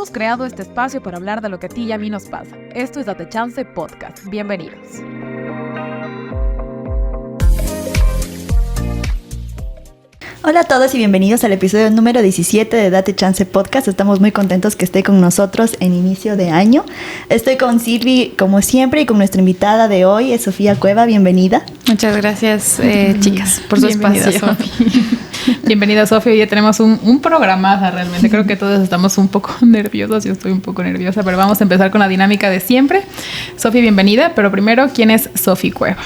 Hemos creado este espacio para hablar de lo que a ti y a mí nos pasa. Esto es Date Chance Podcast. Bienvenidos. Hola a todos y bienvenidos al episodio número 17 de Date Chance Podcast. Estamos muy contentos que esté con nosotros en inicio de año. Estoy con Silvi como siempre y con nuestra invitada de hoy, es Sofía Cueva. Bienvenida. Muchas gracias, chicas, por su espacio. Bienvenida, Sofía. Hoy ya tenemos un programazo realmente. Creo que todos estamos un poco nerviosos. Yo estoy un poco nerviosa, pero vamos a empezar con la dinámica de siempre. Sofía, bienvenida. Pero primero, ¿quién es Sofía Cueva?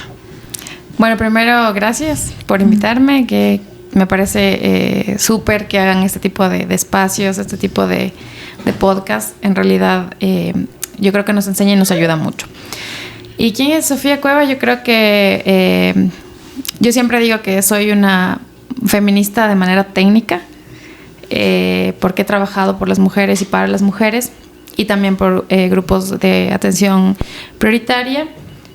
Bueno, primero, gracias por invitarme, que me parece súper que hagan este tipo de espacios, este tipo de podcast. En realidad, yo creo que nos enseña y nos ayuda mucho. ¿Y quién es Sofía Cueva? Yo creo que yo siempre digo que soy una feminista de manera técnica, porque he trabajado por las mujeres y para las mujeres, y también por grupos de atención prioritaria.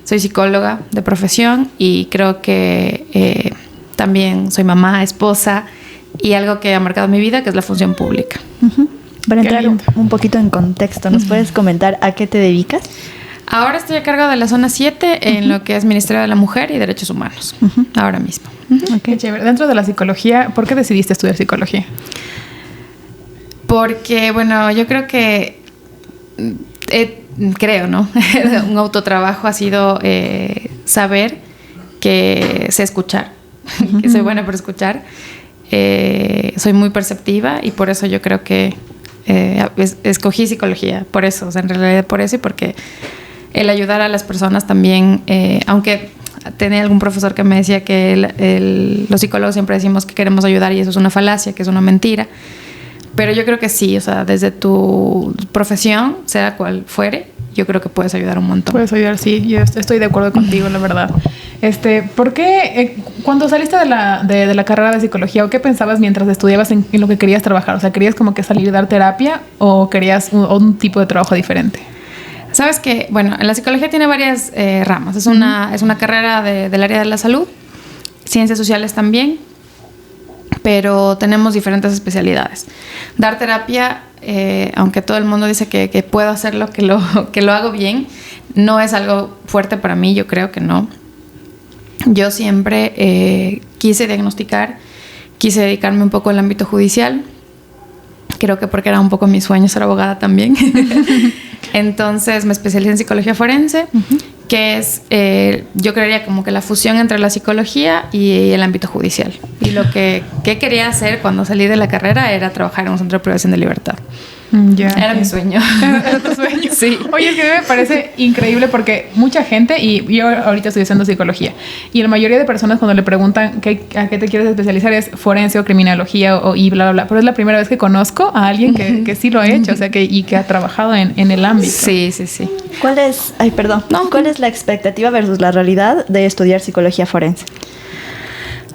Soy psicóloga de profesión y creo que también soy mamá, esposa y algo que ha marcado mi vida, que es la función pública. Para entrar un poquito en contexto, ¿nos puedes comentar a qué te dedicas? Ahora estoy a cargo de la zona 7 en lo que es Ministerio de la Mujer y Derechos Humanos, ahora mismo. Qué chévere. Dentro de la psicología, ¿por qué decidiste estudiar psicología? Porque, bueno, yo creo que ¿no? Un autotrabajo ha sido saber que sé escuchar, que soy buena por escuchar. Soy muy perceptiva y por eso yo creo que escogí psicología, por eso, o sea, en realidad por eso y porque el ayudar a las personas también, aunque tenía algún profesor que me decía que los psicólogos siempre decimos que queremos ayudar y eso es una falacia, que es una mentira, pero yo creo que sí, o sea, desde tu profesión, sea cual fuere, yo creo que puedes ayudar un montón. Puedes ayudar, sí, yo estoy de acuerdo contigo, la verdad. ¿Por qué cuando saliste de la carrera de psicología, o qué pensabas mientras estudiabas en lo que querías trabajar? O sea, ¿querías como que salir a dar terapia o querías un tipo de trabajo diferente? Sabes que, bueno, la psicología tiene varias ramas. Es una carrera del área de la salud, ciencias sociales también, pero tenemos diferentes especialidades. Dar terapia, aunque todo el mundo dice que puedo hacerlo, que lo hago bien, no es algo fuerte para mí, yo creo que no. Yo siempre quise diagnosticar, quise dedicarme un poco al ámbito judicial, creo que porque era un poco mi sueño ser abogada también. Entonces me especialicé en psicología forense, que es, yo creería como que la fusión entre la psicología y el ámbito judicial. Y lo que quería hacer cuando salí de la carrera era trabajar en un centro de privación de libertad. Era mi sueño. ¿Era tu sueño? Sí. Oye, es que me parece increíble porque mucha gente, y yo ahorita estoy haciendo psicología, y la mayoría de personas cuando le preguntan a qué te quieres especializar es forense o criminología y bla, bla, bla. Pero es la primera vez que conozco a alguien que sí lo ha hecho, o sea, y que ha trabajado en el ámbito. Sí. ¿Cuál es la expectativa versus la realidad de estudiar psicología forense?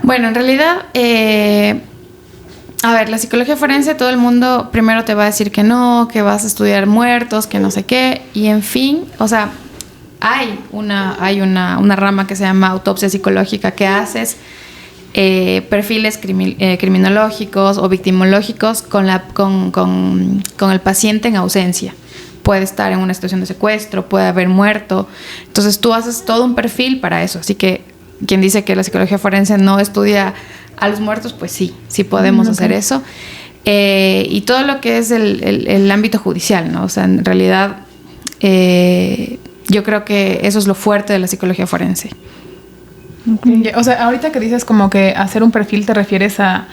Bueno, en realidad, a ver, la psicología forense, todo el mundo primero te va a decir que no, que vas a estudiar muertos, que no sé qué, y en fin, o sea, hay una rama que se llama autopsia psicológica, que haces perfiles criminológicos o victimológicos con el paciente en ausencia. Puede estar en una situación de secuestro, puede haber muerto, entonces tú haces todo un perfil para eso, así que quien dice que la psicología forense no estudia a los muertos, pues sí podemos hacer eso. Y todo lo que es el ámbito judicial, ¿no? O sea, en realidad yo creo que eso es lo fuerte de la psicología forense. Okay. O sea, ahorita que dices como que hacer un perfil, ¿te refieres a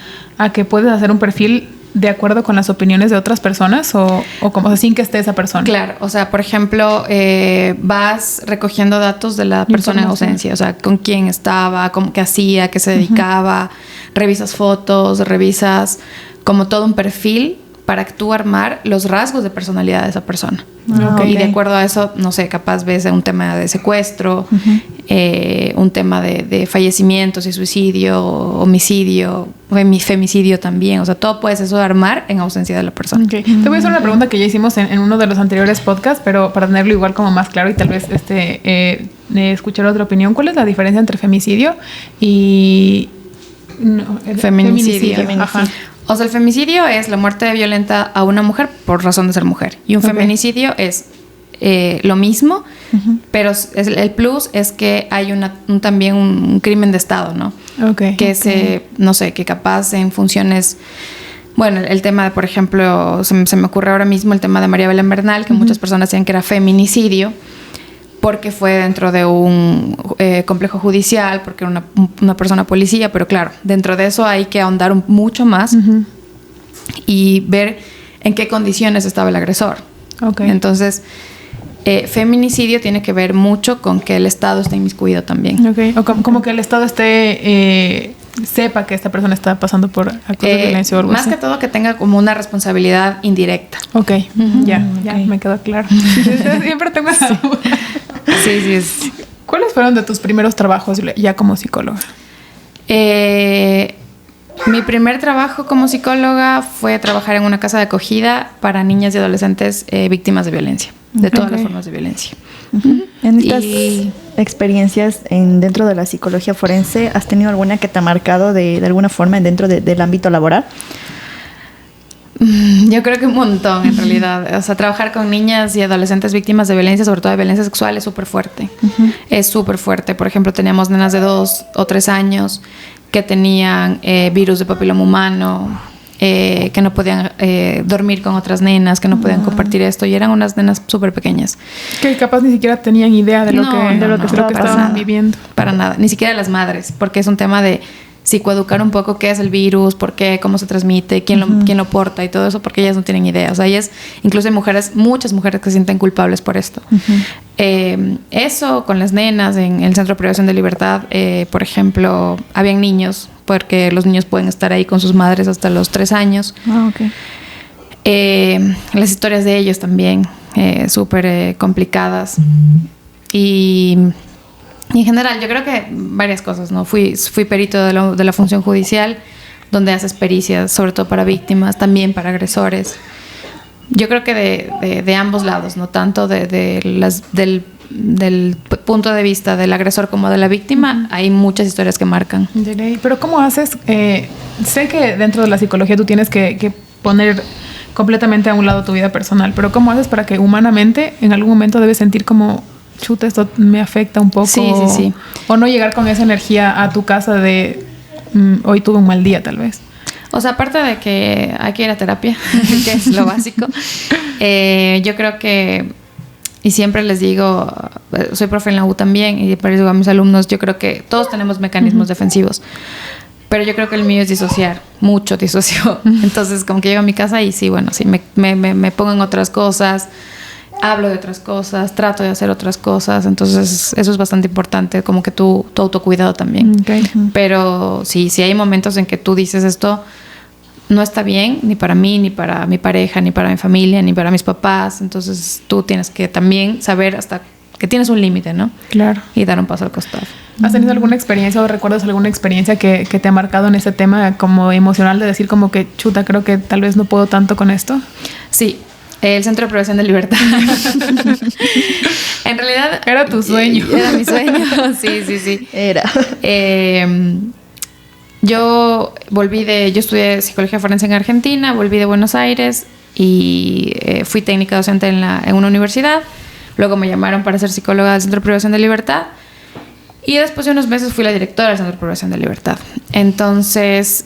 que puedes hacer un perfil de acuerdo con las opiniones de otras personas o como sin que esté esa persona? Claro, o sea, por ejemplo, vas recogiendo datos de la persona en ausencia, o sea, con quién estaba, qué hacía, qué se dedicaba, revisas fotos, revisas como todo un perfil para tú armar los rasgos de personalidad de esa persona. Y de acuerdo a eso, no sé, capaz ves un tema de secuestro, un tema de fallecimientos y suicidio, homicidio, femicidio también. O sea, todo puedes eso armar en ausencia de la persona. Te voy a hacer una pregunta que ya hicimos en uno de los anteriores podcasts, pero para tenerlo igual como más claro y tal vez escuchar otra opinión. ¿Cuál es la diferencia entre femicidio y feminicidio? Ajá. O sea, el femicidio es la muerte violenta a una mujer por razón de ser mujer. Y un feminicidio es lo mismo, pero el plus es que hay también un crimen de Estado, ¿no? Que capaz en funciones... Bueno, el tema de, por ejemplo, se me ocurre ahora mismo el tema de María Belén Bernal, que muchas personas decían que era feminicidio, porque fue dentro de un complejo judicial, porque era una persona policía, pero claro, dentro de eso hay que ahondar mucho más y ver en qué condiciones estaba el agresor. Entonces, feminicidio tiene que ver mucho con que el Estado esté inmiscuido también. O como que el Estado sepa que esta persona está pasando por actos de violencia o algo más así. que todo que tenga como una responsabilidad indirecta. Ya, me quedó claro. Siempre tengo esa duda. Sí. ¿Cuáles fueron de tus primeros trabajos ya como psicóloga? Mi primer trabajo como psicóloga fue trabajar en una casa de acogida para niñas y adolescentes víctimas de violencia, de todas las formas de violencia. En estas experiencias dentro de la psicología forense, ¿has tenido alguna que te ha marcado de alguna forma dentro del ámbito laboral? Yo creo que un montón, en realidad. O sea, trabajar con niñas y adolescentes víctimas de violencia, sobre todo de violencia sexual, es súper fuerte. Es súper fuerte. Por ejemplo, teníamos nenas de 2 o 3 años que tenían virus de papiloma humano, que no podían dormir con otras nenas, que no podían compartir esto, y eran unas nenas súper pequeñas. Que capaz ni siquiera tenían idea de lo que estaban viviendo. Para nada, ni siquiera las madres, porque es un tema de psicoeducar un poco qué es el virus, por qué, cómo se transmite, quién lo porta y todo eso, porque ellas no tienen idea. O sea, incluso hay muchas mujeres que se sienten culpables por esto. Eso con las nenas en el Centro de Privación de Libertad, por ejemplo, habían niños, porque los niños pueden estar ahí con sus madres hasta los 3 años. Las historias de ellos también, súper complicadas. Y en general, yo creo que varias cosas, ¿no? Fui perito de la función judicial, donde haces pericias, sobre todo para víctimas, también para agresores. Yo creo que de ambos lados, no tanto del punto de vista del agresor como de la víctima, hay muchas historias que marcan. Pero ¿cómo haces? Sé que dentro de la psicología tú tienes que poner completamente a un lado tu vida personal, pero ¿cómo haces para que humanamente en algún momento debes sentir como... chuta, esto me afecta un poco? Sí. O no llegar con esa energía a tu casa de hoy tuve un mal día, tal vez. O sea, aparte de que hay que ir a terapia, que es lo básico, yo creo que, y siempre les digo, soy profe en la U también, y les digo a mis alumnos, yo creo que todos tenemos mecanismos defensivos, pero yo creo que el mío es disociar, mucho disocio. Entonces, como que llego a mi casa y sí, me pongo en otras cosas, hablo de otras cosas, trato de hacer otras cosas, entonces eso es bastante importante, como que tu autocuidado también. Pero sí hay momentos en que tú dices esto no está bien, ni para mí, ni para mi pareja, ni para mi familia, ni para mis papás, entonces tú tienes que también saber hasta que tienes un límite, ¿no? Claro. Y dar un paso al costado. ¿Has tenido alguna experiencia o recuerdas alguna experiencia que te ha marcado en ese tema como emocional de decir como que chuta, creo que tal vez no puedo tanto con esto? Sí. El Centro de Privación de Libertad. En realidad... Era tu sueño. Era mi sueño. Sí. Era. Yo estudié psicología forense en Argentina, volví de Buenos Aires y fui técnica docente en una universidad. Luego me llamaron para ser psicóloga del Centro de Privación de Libertad. Y después de unos meses fui la directora del Centro de Privación de Libertad. Entonces...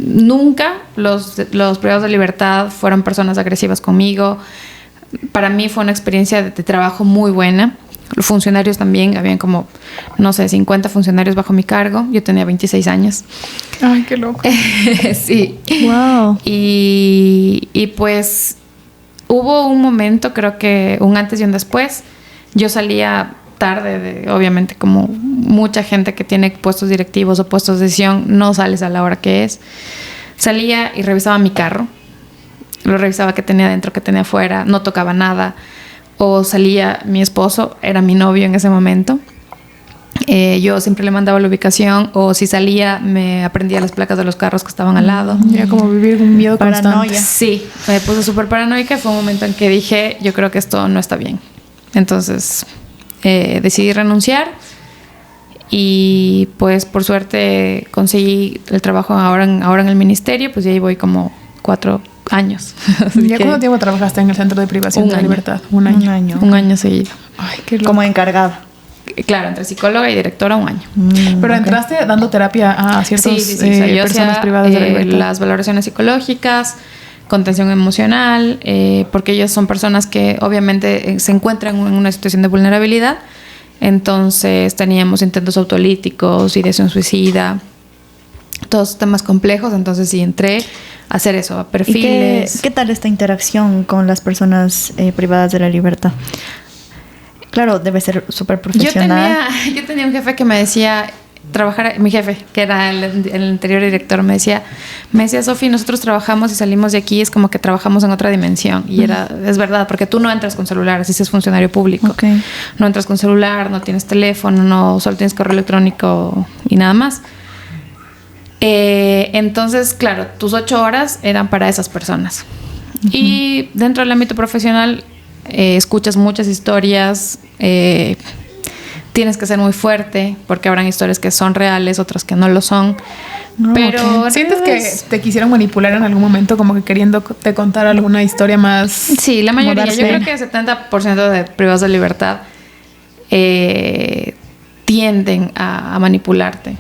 nunca los privados de libertad fueron personas agresivas conmigo. Para mí fue una experiencia de trabajo muy buena. Los funcionarios también, habían como, 50 funcionarios bajo mi cargo. Yo tenía 26 años. Ay, qué loco. Sí. Wow. Y pues hubo un momento, creo que un antes y un después. Yo salía tarde, obviamente como mucha gente que tiene puestos directivos o puestos de decisión, no sales a la hora que es. Salía y revisaba mi carro, lo revisaba qué tenía dentro, qué tenía afuera, no tocaba nada. O salía mi esposo, era mi novio en ese momento, yo siempre le mandaba la ubicación, o si salía me aprendía las placas de los carros que estaban al lado. Ya como vivir un miedo paranoia. constante. Sí, me puse súper paranoica. Fue un momento en que dije, yo creo que esto no está bien. Entonces decidí renunciar Y pues por suerte conseguí el trabajo ahora en el ministerio, pues ya ahí voy como 4 años. ¿Ya cuánto tiempo trabajaste en el Centro de Privación de la Libertad? Un año. Un año seguido. Ay, qué loco. Como encargada. Claro, entre psicóloga y directora 1 año. Pero entraste dando terapia a ciertas Sí. O sea, yo personas hacía, privadas de la libertad. las valoraciones psicológicas, contención emocional, porque ellas son personas que obviamente se encuentran en una situación de vulnerabilidad. Entonces teníamos intentos autolíticos, ideación suicida, todos temas complejos. Entonces sí entré a hacer eso, a perfiles. ¿Y qué tal esta interacción con las personas privadas de la libertad? Claro, debe ser súper profesional. Yo tenía un jefe que me decía, mi jefe, que era el anterior director, me decía, Sofi, nosotros trabajamos y salimos de aquí, es como que trabajamos en otra dimensión. Y es verdad, porque tú no entras con celular, así si es funcionario público. Okay. No entras con celular, no tienes teléfono, no solo tienes correo electrónico y nada más. Entonces, claro, tus 8 horas eran para esas personas. Y dentro del ámbito profesional, escuchas muchas historias, tienes que ser muy fuerte porque habrán historias que son reales, otras que no lo son. No, pero ¿sientes que te quisieron manipular en algún momento, como que queriendo te contar alguna historia más? Sí, la mayoría. Yo creo que el 70% de privados de libertad tienden a manipularte.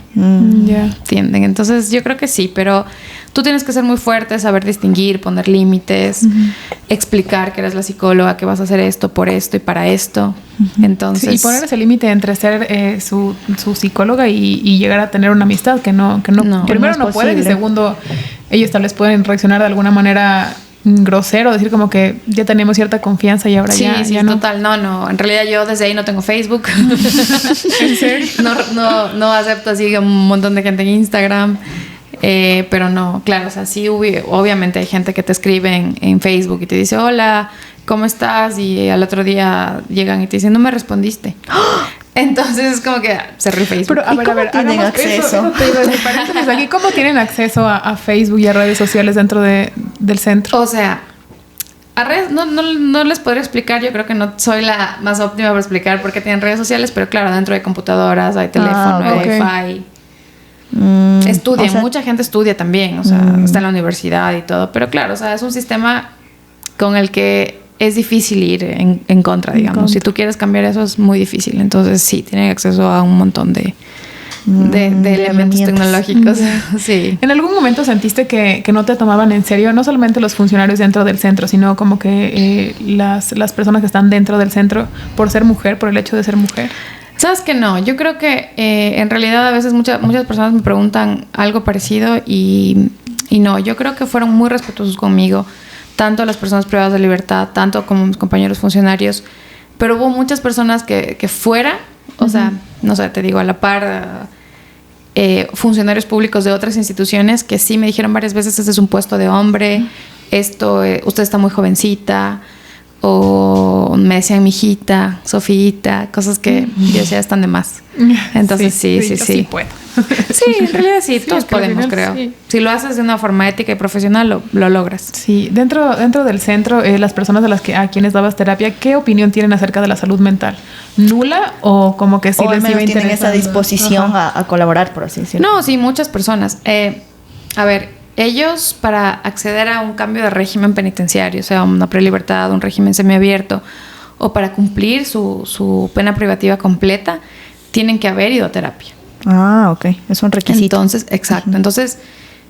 Tienden. Entonces yo creo que sí, pero tú tienes que ser muy fuerte, saber distinguir, poner límites, explicar que eres la psicóloga, que vas a hacer esto por esto y para esto. Entonces, sí, y poner ese límite entre ser su psicóloga y llegar a tener una amistad que no primero no puedes, y segundo, ellos tal vez pueden reaccionar de alguna manera grosero, decir como que ya teníamos cierta confianza y ahora ya no. Total, no, en realidad yo desde ahí no tengo Facebook. ¿En serio? No acepto así un montón de gente en Instagram. Pero no, claro, o sea, sí, obviamente hay gente que te escribe en Facebook y te dice, hola, ¿cómo estás? Y al otro día llegan y te dicen, no me respondiste. Entonces es como que cerré Facebook. Pero a ver, ¿tienen acceso? Eso te digo, paréntesis aquí, ¿cómo tienen acceso a Facebook y a redes sociales dentro del centro? O sea, a redes no les podría explicar, yo creo que no soy la más óptima para explicar por qué tienen redes sociales, pero claro, dentro hay computadoras, hay teléfono, hay Wi-Fi. Estudian, o sea, mucha gente estudia también, o sea, está en la universidad y todo, pero claro, o sea, es un sistema con el que es difícil ir en contra, digamos. Si tú quieres cambiar eso es muy difícil. Entonces sí, tienen acceso a un montón de elementos tecnológicos. Sí. ¿En algún momento sentiste que no te tomaban en serio, no solamente los funcionarios dentro del centro, sino como que las personas que están dentro del centro por ser mujer, por el hecho de ser mujer? ¿Sabes que no? Yo creo que en realidad a veces muchas personas me preguntan algo parecido y no, yo creo que fueron muy respetuosos conmigo, tanto las personas privadas de libertad, tanto como mis compañeros funcionarios, pero hubo muchas personas que fuera, o sea, no sé, te digo, a la par, funcionarios públicos de otras instituciones que sí me dijeron varias veces, este es un puesto de hombre, usted está muy jovencita, o me decían mijita, Sofita, cosas que yo decía están de más. Entonces sí puedo. Sí, en realidad sí, todos podemos, creo. Sí. Si lo haces de una forma ética y profesional, lo logras. Sí, dentro del centro, las personas a quienes dabas terapia, ¿qué opinión tienen acerca de la salud mental? ¿Nula o como que sí les iba interesando? ¿Tienen esa disposición a colaborar, por así decirlo? No, sí, muchas personas. A ver, ellos para acceder a un cambio de régimen penitenciario, o sea, una prelibertad, un régimen semiabierto, o para cumplir su pena privativa completa, tienen que haber ido a terapia. Ah, ok. Es un requisito. Entonces, exacto. Entonces,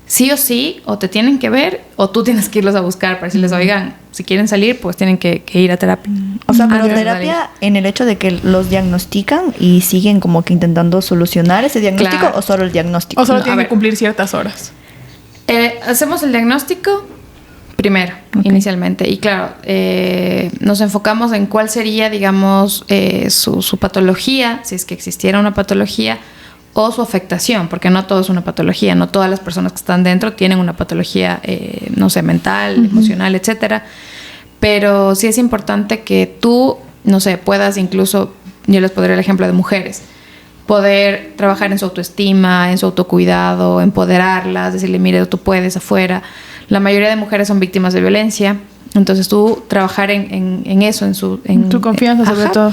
sí o sí, o te tienen que ver, o tú tienes que irlos a buscar para decirles, oigan, si quieren salir, pues tienen que ir a terapia. O sea, pero terapia en el hecho de que los diagnostican y siguen como que intentando solucionar ese diagnóstico, claro. ¿O solo el diagnóstico? O solo tienen que cumplir ciertas horas. Hacemos el diagnóstico primero, inicialmente. Y claro, nos enfocamos en cuál sería, digamos, su patología, si es que existiera una patología, o su afectación, porque no todo es una patología. No todas las personas que están dentro tienen una patología, no sé, mental, emocional, etcétera. Pero sí es importante que tú, no sé, puedas incluso, yo les pondré el ejemplo de mujeres, poder trabajar en su autoestima, en su autocuidado, empoderarlas, decirle, mire, tú puedes afuera. La mayoría de mujeres son víctimas de violencia, entonces tú trabajar en eso, en tu confianza sobre todo.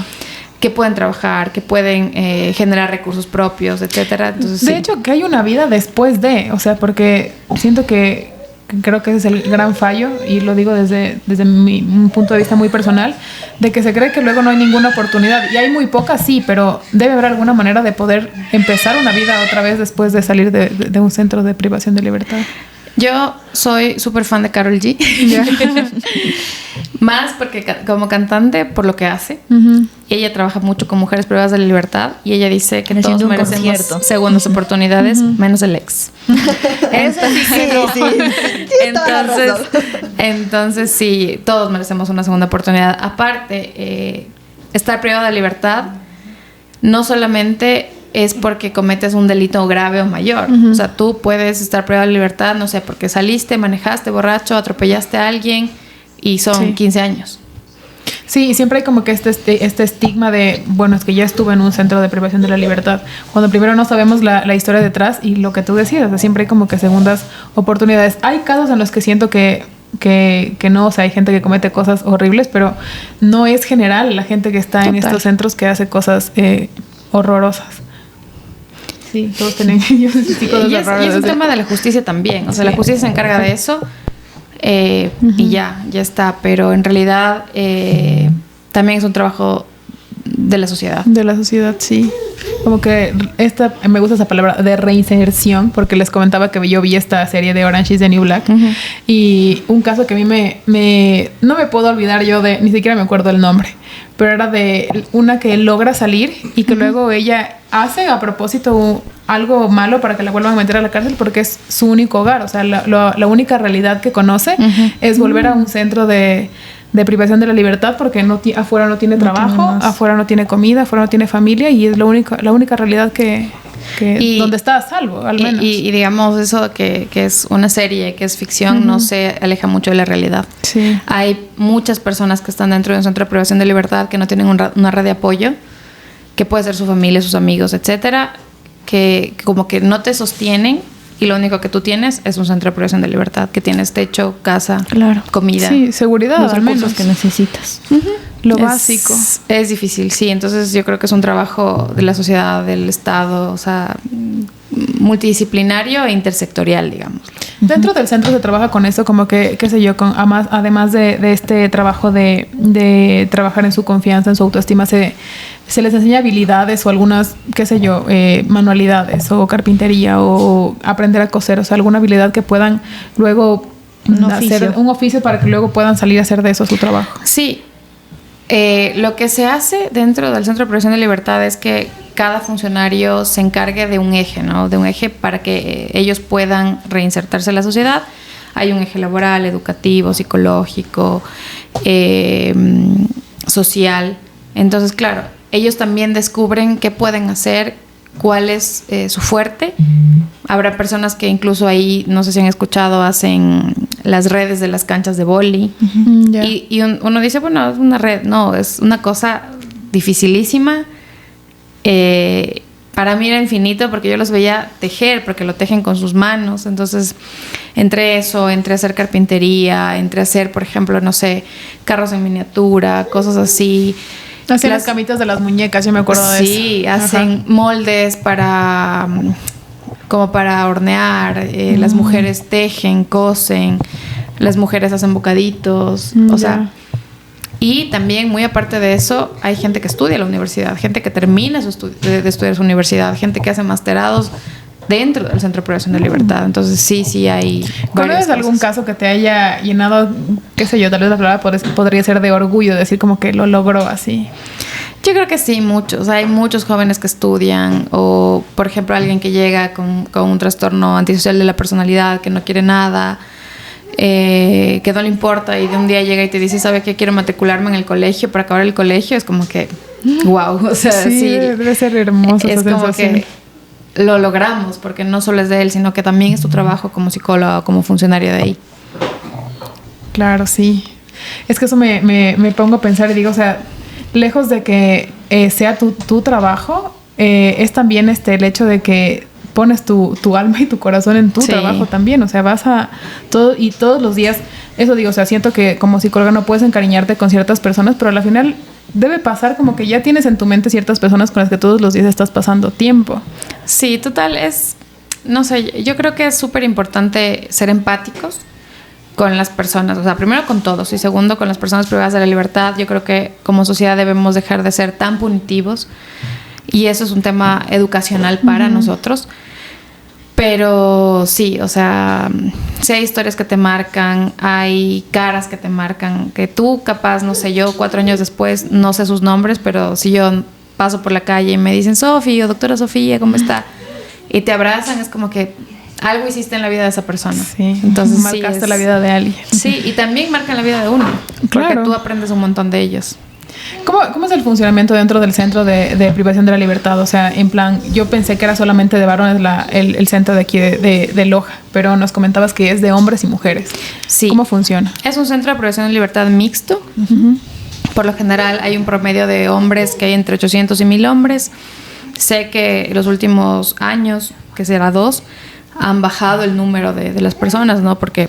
que pueden trabajar, que pueden generar recursos propios, etcétera. Entonces, de hecho, que hay una vida después de, o sea, porque siento que creo que ese es el gran fallo, y lo digo desde un punto de vista muy personal, de que se cree que luego no hay ninguna oportunidad, y hay muy pocas, sí, pero debe haber alguna manera de poder empezar una vida otra vez después de salir de un centro de privación de libertad. Yo soy súper fan de Karol G. Más porque como cantante, por lo que hace. Y ella trabaja mucho con mujeres privadas de la libertad. Y ella dice que todos merecemos segundas oportunidades, menos el ex. Eso sí. Entonces, sí, todos merecemos una segunda oportunidad. Aparte, estar privado de libertad no solamente es porque cometes un delito grave o mayor. O sea, tú puedes estar privado de libertad, no sé, porque saliste, manejaste borracho, atropellaste a alguien y son 15 años. Sí, y siempre hay como que este estigma de, bueno, es que ya estuve en un centro de privación de la libertad, cuando primero no sabemos la historia detrás y lo que tú decías, o sea, siempre hay como que segundas oportunidades. Hay casos en los que siento que no, o sea, hay gente que comete cosas horribles, pero no es general la gente que está en estos centros que hace cosas horrorosas. Sí, todos tienen ellos cosas horrorosas. Y es un tema de la justicia también, o sea, la justicia se encarga de eso. Y ya está, pero en realidad también es un trabajo de la sociedad. De la sociedad, sí. Como que me gusta esa palabra de reinserción, porque les comentaba que yo vi esta serie de Orange is the New Black, y un caso que a mí no me puedo olvidar yo ni siquiera me acuerdo el nombre, pero era de una que logra salir y que luego ella hace a propósito algo malo para que la vuelvan a meter a la cárcel porque es su único hogar. O sea, la única realidad que conoce es volver a un centro de privación de la libertad porque afuera no tiene trabajo, afuera no tiene comida, afuera no tiene familia, y es la única realidad que donde está a salvo, al menos. Y digamos eso que es una serie, que es ficción, no se aleja mucho de la realidad. Sí. Hay muchas personas que están dentro de un centro de privación de libertad que no tienen una red de apoyo, que puede ser su familia, sus amigos, etcétera, que como que no te sostienen, y lo único que tú tienes es un centro de privación de libertad, que tienes techo, casa, comida. Sí, seguridad, los al recursos menos que necesitas. Lo básico. Es difícil, sí. Entonces yo creo que es un trabajo de la sociedad, del Estado, o sea, multidisciplinario e intersectorial, digamos. Dentro del centro se trabaja con eso, como que, qué sé yo, además de este trabajo de trabajar en su confianza, en su autoestima, se les enseña habilidades o algunas, qué sé yo, manualidades o carpintería o aprender a coser, o sea, alguna habilidad que puedan luego hacer un oficio para que luego puedan salir a hacer de eso su trabajo. Sí. Lo que se hace dentro del Centro de Privación de Libertad es que cada funcionario se encargue de un eje, ¿no? De un eje para que ellos puedan reinsertarse en la sociedad. Hay un eje laboral, educativo, psicológico, social. Entonces, claro, ellos también descubren qué pueden hacer, cuál es su fuerte. Habrá personas que incluso ahí, no sé si han escuchado, hacen las redes de las canchas de vóley. Y uno dice, bueno, es una red. No, es una cosa dificilísima. Para mí era infinito porque yo los veía tejer, porque lo tejen con sus manos. Entonces, entre hacer carpintería, entre hacer, por ejemplo, no sé, carros en miniatura, cosas así. Hacen las camitas de las muñecas, yo me acuerdo de eso. Sí, hacen moldes como para hornear. Las mujeres tejen, cosen, las mujeres hacen bocaditos, o sea. Y también, muy aparte de eso, hay gente que estudia en la universidad, gente que termina de estudiar su universidad, gente que hace masterados dentro del Centro de Privación de Libertad. Entonces, sí hay. ¿Conoces algún caso que te haya llenado, qué sé yo, tal vez la palabra podría ser de orgullo, decir como que lo logró así? Yo creo que sí, muchos. Hay muchos jóvenes que estudian, o, por ejemplo, alguien que llega con un trastorno antisocial de la personalidad, que no quiere nada, que no le importa, y de un día llega y te dice, ¿sabe qué? Quiero matricularme en el colegio para acabar el colegio. Es como que, wow, o sea, sí debe ser hermoso. Es esa como sensación. Que lo logramos, porque no solo es de él, sino que también es tu trabajo como psicólogo, como funcionario de ahí. Claro, sí. Es que eso me pongo a pensar y digo, o sea, lejos de que sea tu trabajo, es también el hecho de que pones tu alma y tu corazón en tu trabajo también. O sea, vas a todos los días, eso digo, o sea, siento que como psicóloga no puedes encariñarte con ciertas personas, pero al final debe pasar como que ya tienes en tu mente ciertas personas con las que todos los días estás pasando tiempo. Sí, total, no sé, yo creo que es súper importante ser empáticos con las personas, o sea, primero con todos y segundo con las personas privadas de la libertad. Yo creo que como sociedad debemos dejar de ser tan punitivos y eso es un tema educacional para nosotros. Pero sí, o sea, sí hay historias que te marcan, hay caras que te marcan, que tú capaz, no sé, yo 4 años después no sé sus nombres, pero si yo paso por la calle y me dicen Sofi o doctora Sofía, ¿cómo está? Y te abrazan, es como que algo hiciste en la vida de esa persona. Sí, entonces marcaste la vida de alguien. Sí, y también marcan la vida de uno, porque tú aprendes un montón de ellos. ¿Cómo es el funcionamiento dentro del centro de privación de la libertad? O sea, en plan, yo pensé que era solamente de varones el centro de aquí de Loja, pero nos comentabas que es de hombres y mujeres. Sí. ¿Cómo funciona? Es un centro de privación de libertad mixto. Por lo general hay un promedio de hombres que hay entre 800 y 1000 hombres. Sé que en los últimos años, que será 2, han bajado el número de las personas, ¿no? Porque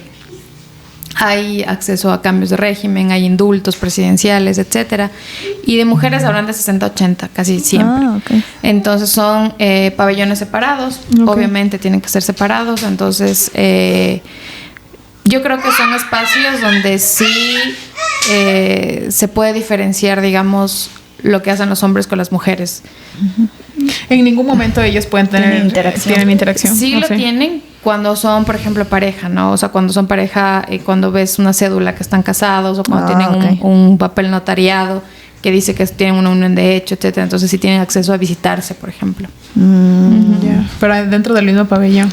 hay acceso a cambios de régimen, hay indultos presidenciales, etcétera. Y de mujeres habrán de 60-80, casi siempre. Okay. Entonces son pabellones separados. Obviamente tienen que ser separados. Entonces yo creo que son espacios donde sí se puede diferenciar, digamos, lo que hacen los hombres con las mujeres. En ningún momento ellos pueden tener interacción. Sí, lo tienen cuando son, por ejemplo, pareja, ¿no? O sea, cuando son pareja, cuando ves una cédula que están casados o cuando tienen un papel notariado que dice que tienen una unión de hecho, etcétera. Entonces sí tienen acceso a visitarse, por ejemplo. Pero dentro del mismo pabellón.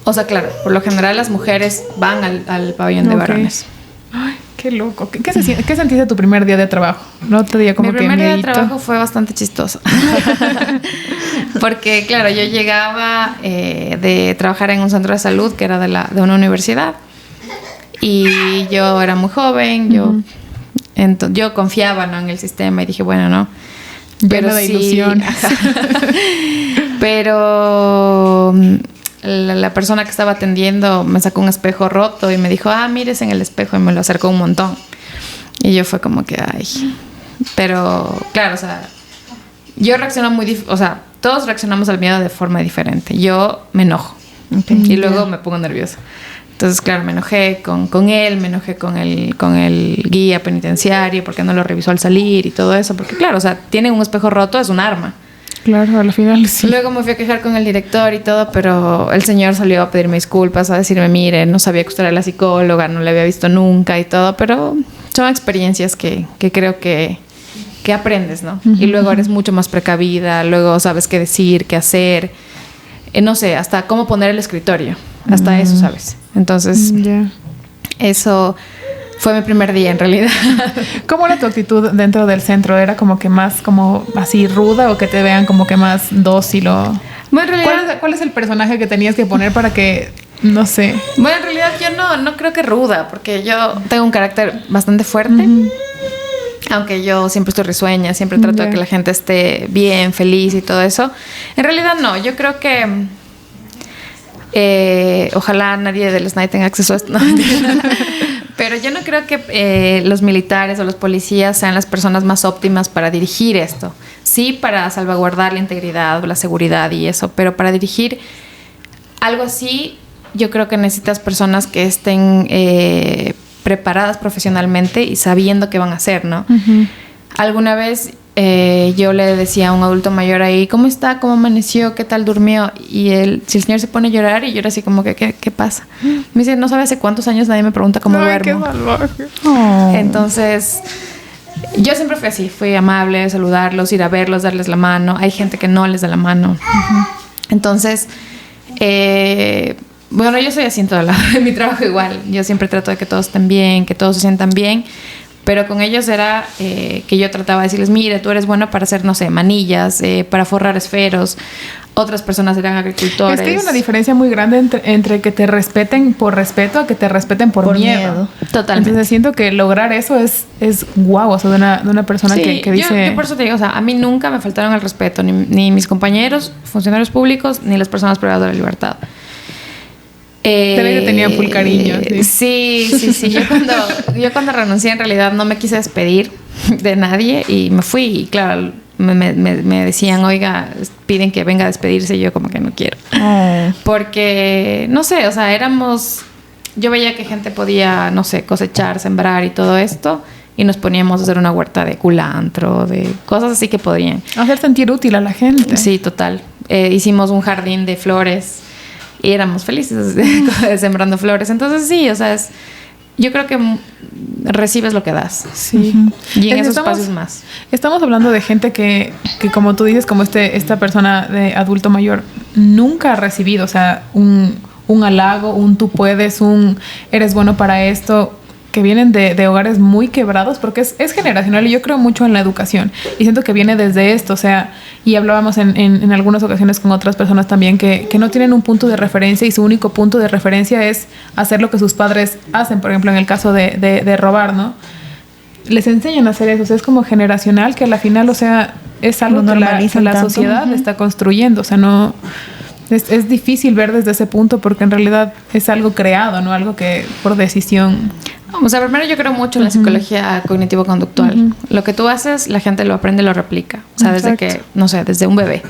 O sea, claro, por lo general las mujeres van al pabellón de varones. Ay, qué loco. ¿Qué sentiste tu primer día de trabajo? No te diga como Mi que primer día de trabajo fue bastante chistoso. Porque, claro, yo llegaba de trabajar en un centro de salud que era de una universidad. Y yo era muy joven, yo confiaba, ¿no?, en el sistema y dije, bueno, no. Pero de sí, ilusión. Pero la persona que estaba atendiendo me sacó un espejo roto y me dijo, mires en el espejo, y me lo acercó un montón. Y yo fue como que, ay. Pero, claro, o sea, yo reacciono o sea, todos reaccionamos al miedo de forma diferente. Yo me enojo y luego me pongo nerviosa. Entonces, claro, me enojé con él, me enojé con el guía penitenciario porque no lo revisó al salir y todo eso. Porque, claro, o sea, tienen un espejo roto, es un arma. Claro, al final sí. Luego me fui a quejar con el director y todo, pero el señor salió a pedirme disculpas, a decirme, mire, no sabía que usted era la psicóloga, no la había visto nunca y todo, pero son experiencias que creo que aprendes, ¿no? Y luego eres mucho más precavida, luego sabes qué decir, qué hacer, no sé, hasta cómo poner el escritorio, hasta eso sabes. Entonces, eso fue mi primer día en realidad. ¿Cómo era tu actitud dentro del centro? ¿Era como que más como así ruda o que te vean como que más dócil o...? Bueno, en realidad, ¿Cuál es el personaje que tenías que poner para que, no sé? Bueno, en realidad yo no creo que ruda, porque yo tengo un carácter bastante fuerte. Aunque yo siempre estoy risueña, siempre trato de que la gente esté bien, feliz y todo eso. En realidad no, yo creo que ojalá nadie del SNAI tenga acceso a esto. No, pero yo no creo que los militares o los policías sean las personas más óptimas para dirigir esto. Sí, para salvaguardar la integridad o la seguridad y eso, pero para dirigir algo así, yo creo que necesitas personas que estén preparadas profesionalmente y sabiendo qué van a hacer, ¿no? Alguna vez yo le decía a un adulto mayor ahí, ¿cómo está? ¿Cómo amaneció? ¿Qué tal durmió? Y si el señor se pone a llorar y yo era así como que, ¿qué pasa? Me dice, no sabe hace cuántos años nadie me pregunta cómo duermo. ¡Qué salvaje! Entonces, yo siempre fui así, fui amable, saludarlos, ir a verlos, darles la mano. Hay gente que no les da la mano. Entonces, bueno, yo soy así en todo lado de mi trabajo igual. Yo siempre trato de que todos estén bien, que todos se sientan bien. Pero con ellos era que yo trataba de decirles, mire, tú eres bueno para hacer, no sé, manillas, para forrar esferos. Otras personas eran agricultores. Es que hay una diferencia muy grande entre que te respeten por respeto a que te respeten por miedo. Totalmente. Entonces siento que lograr eso es guau, o sea, de una persona que dice... Yo por eso te digo, o sea, a mí nunca me faltaron el respeto, ni mis compañeros, funcionarios públicos, ni las personas privadas de la libertad. Te tenían full cariño. Sí. Yo cuando renuncié en realidad no me quise despedir de nadie y me fui. Y claro, me decían, oiga, piden que venga a despedirse, y yo como que no quiero. Porque, no sé, o sea, yo veía que gente podía, no sé, cosechar, sembrar y todo esto, y nos poníamos a hacer una huerta de culantro, de cosas así que podrían hacer sentir útil a la gente. Sí, total. Hicimos un jardín de flores y éramos felices sembrando flores. Entonces sí, o sea, yo creo que recibes lo que das. Sí. Y en esos espacios más. Estamos hablando de gente que como tú dices, como esta persona de adulto mayor, nunca ha recibido, o sea, un halago, un tú puedes, eres bueno para esto, que vienen de hogares muy quebrados, porque es generacional, y yo creo mucho en la educación, y siento que viene desde esto, o sea, y hablábamos en algunas ocasiones con otras personas también que no tienen un punto de referencia, y su único punto de referencia es hacer lo que sus padres hacen, por ejemplo, en el caso de robar, ¿no? Les enseñan a hacer eso, o sea, es como generacional, que a la final, o sea, es algo que la sociedad está construyendo, o sea, no... Es difícil ver desde ese punto, porque en realidad es algo creado, no algo que por decisión. O sea, primero yo creo mucho en la psicología cognitivo-conductual. Lo que tú haces, la gente lo aprende y lo replica. O sea, desde que, no sé, desde un bebé.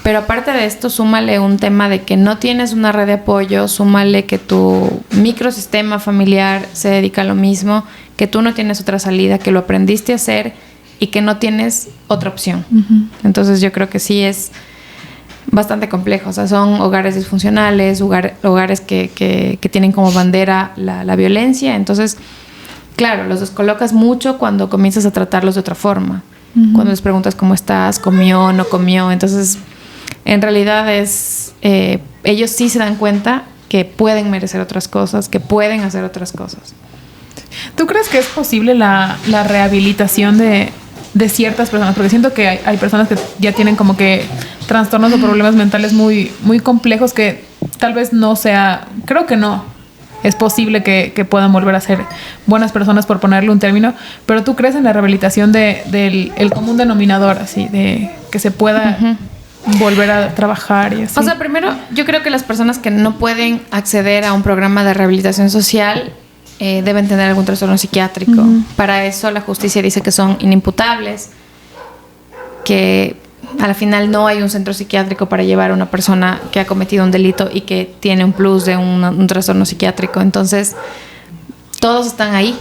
Pero aparte de esto, súmale un tema de que no tienes una red de apoyo, súmale que tu microsistema familiar se dedica a lo mismo, que tú no tienes otra salida, que lo aprendiste a hacer y que no tienes otra opción. Entonces yo creo que sí es bastante complejo. O sea, son hogares disfuncionales, hogares que tienen como bandera la violencia. Entonces, claro, los descolocas mucho cuando comienzas a tratarlos de otra forma. Cuando les preguntas cómo estás, comió, no comió. Entonces, en realidad ellos sí se dan cuenta que pueden merecer otras cosas, que pueden hacer otras cosas. ¿Tú crees que es posible la rehabilitación de ciertas personas? Porque siento que hay personas que ya tienen como que trastornos o problemas mentales muy, muy complejos, que tal vez no sea, creo que no es posible que puedan volver a ser buenas personas, por ponerle un término. Pero ¿tú crees en la rehabilitación del común denominador, así, de que se pueda volver a trabajar y así? O sea, primero, yo creo que las personas que no pueden acceder a un programa de rehabilitación social deben tener algún trastorno psiquiátrico. Para eso la justicia dice que son inimputables, que al final no hay un centro psiquiátrico para llevar a una persona que ha cometido un delito y que tiene un plus de un trastorno psiquiátrico. Entonces, todos están ahí,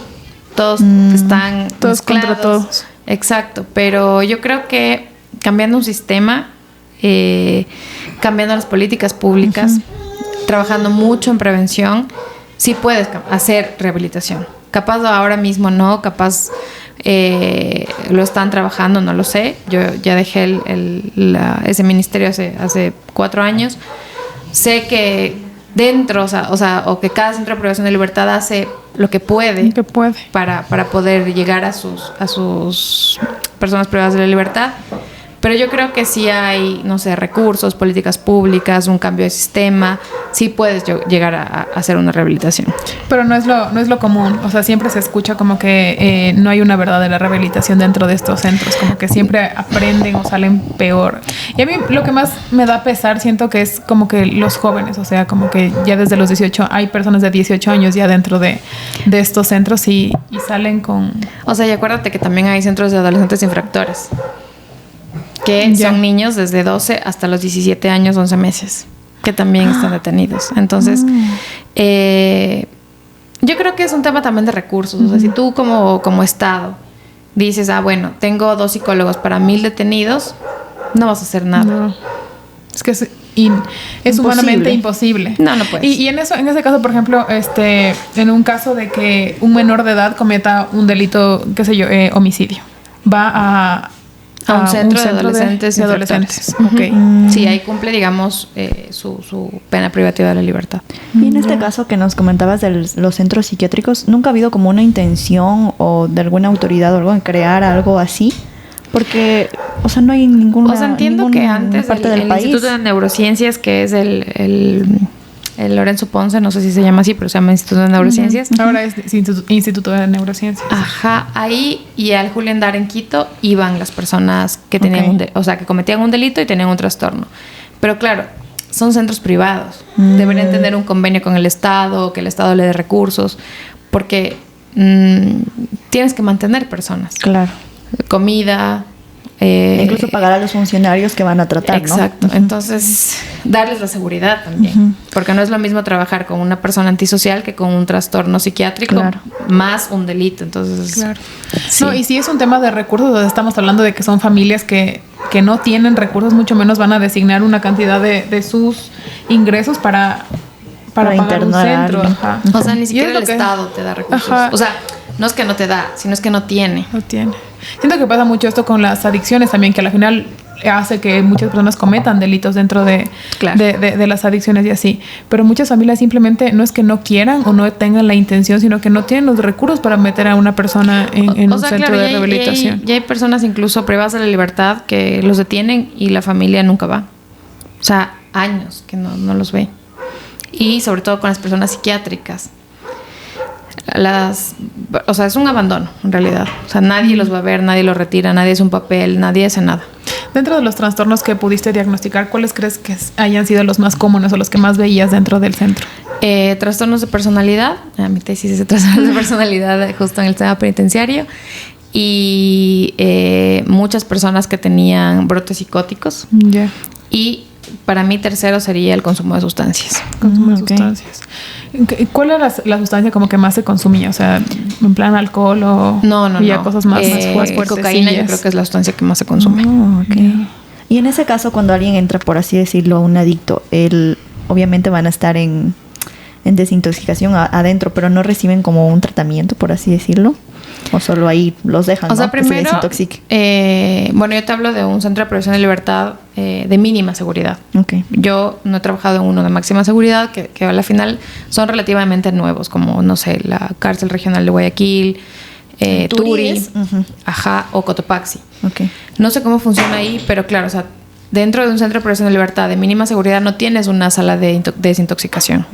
todos están todos contra todos. Exacto, pero yo creo que cambiando un sistema, cambiando las políticas públicas, trabajando mucho en prevención, sí puedes hacer rehabilitación. Capaz ahora mismo no, capaz lo están trabajando, no lo sé. Yo ya dejé ese ministerio hace 4 años. Sé que dentro, o que cada centro de privación de libertad hace lo que puede, para poder llegar a sus personas privadas de la libertad. Pero yo creo que sí hay, no sé, recursos, políticas públicas, un cambio de sistema. Sí puedes llegar a hacer una rehabilitación. Pero no es lo común. O sea, siempre se escucha como que no hay una verdadera rehabilitación dentro de estos centros. Como que siempre aprenden o salen peor. Y a mí lo que más me da pesar, siento que es como que los jóvenes. O sea, como que ya desde los 18, hay personas de 18 años ya dentro de estos centros y salen con... O sea, y acuérdate que también hay centros de adolescentes infractores, que son niños desde 12 hasta los 17 años, 11 meses, que también están detenidos. Entonces, yo creo que es un tema también de recursos. O sea, si tú como Estado dices, bueno, tengo 2 psicólogos para 1000 detenidos, no vas a hacer nada. No. Es que es humanamente imposible. No puedes. Y en ese caso, por ejemplo, en un caso de que un menor de edad cometa un delito, qué sé yo, homicidio, va a un centro de adolescentes. Okay. Sí, ahí cumple, digamos, su pena privativa de la libertad. Y en este caso que nos comentabas de los centros psiquiátricos, ¿nunca ha habido como una intención o de alguna autoridad o algo en crear algo así? Porque, o sea, no hay ninguna... O sea, entiendo que antes el Instituto de Neurociencias, que es el Lorenzo Ponce, no sé si se llama así, pero se llama Instituto de Neurociencias. Ahora es Instituto de Neurociencias. Ajá, ahí y al Julián Dar en Quito iban las personas que tenían que cometían un delito y tenían un trastorno. Pero claro, son centros privados. Deberían tener un convenio con el Estado, que el Estado le dé recursos, porque tienes que mantener personas. Claro. Comida. Incluso pagar a los funcionarios que van a tratar, exacto. ¿no? Entonces, darles la seguridad también. Porque no es lo mismo trabajar con una persona antisocial que con un trastorno psiquiátrico, claro, más un delito. Entonces, claro. Sí. No, y si es un tema de recursos, estamos hablando de que son familias que no tienen recursos, mucho menos van a designar una cantidad de sus ingresos para pagar un centro. Ajá. O sea, ni siquiera el que... Estado te da recursos. Ajá. O sea, no es que no te da, sino es que no tiene. No tiene. Siento que pasa mucho esto con las adicciones también, que al final hace que muchas personas cometan delitos dentro de las adicciones y así. Pero muchas familias simplemente no es que no quieran o no tengan la intención, sino que no tienen los recursos para meter a una persona en un centro de rehabilitación. Y hay personas incluso privadas de la libertad que los detienen y la familia nunca va. O sea, años que no los ve. Y sobre todo con las personas psiquiátricas. O sea, es un abandono en realidad. O sea, nadie los va a ver, nadie los retira, nadie hace un papel, nadie hace nada. Dentro de los trastornos que pudiste diagnosticar, ¿cuáles crees que hayan sido los más comunes o los que más veías dentro del centro? Trastornos de personalidad. Mi tesis es de trastornos de personalidad justo en el sistema penitenciario. Y muchas personas que tenían brotes psicóticos. Yeah. Y para mí tercero sería el consumo de sustancias. Consumo de sustancias. ¿Cuál era la sustancia como que más se consumía? O sea, en plan alcohol o no. Cosas más fuertes. Cocaína yo creo que es la sustancia que más se consume. Okay. Y en ese caso, cuando alguien entra, por así decirlo, un adicto, obviamente van a estar en desintoxicación adentro, pero no reciben como un tratamiento, por así decirlo. O solo ahí los dejan, o sea, ¿no? primero, que se desintoxique. Yo te hablo de un centro de privación de libertad de mínima seguridad. Okay. Yo no he trabajado en uno de máxima seguridad, que a la final son relativamente nuevos, como, no sé, la cárcel regional de Guayaquil, Turi, o Cotopaxi. Okay. No sé cómo funciona ahí, pero claro, o sea, dentro de un centro de privación de libertad de mínima seguridad no tienes una sala de desintoxicación.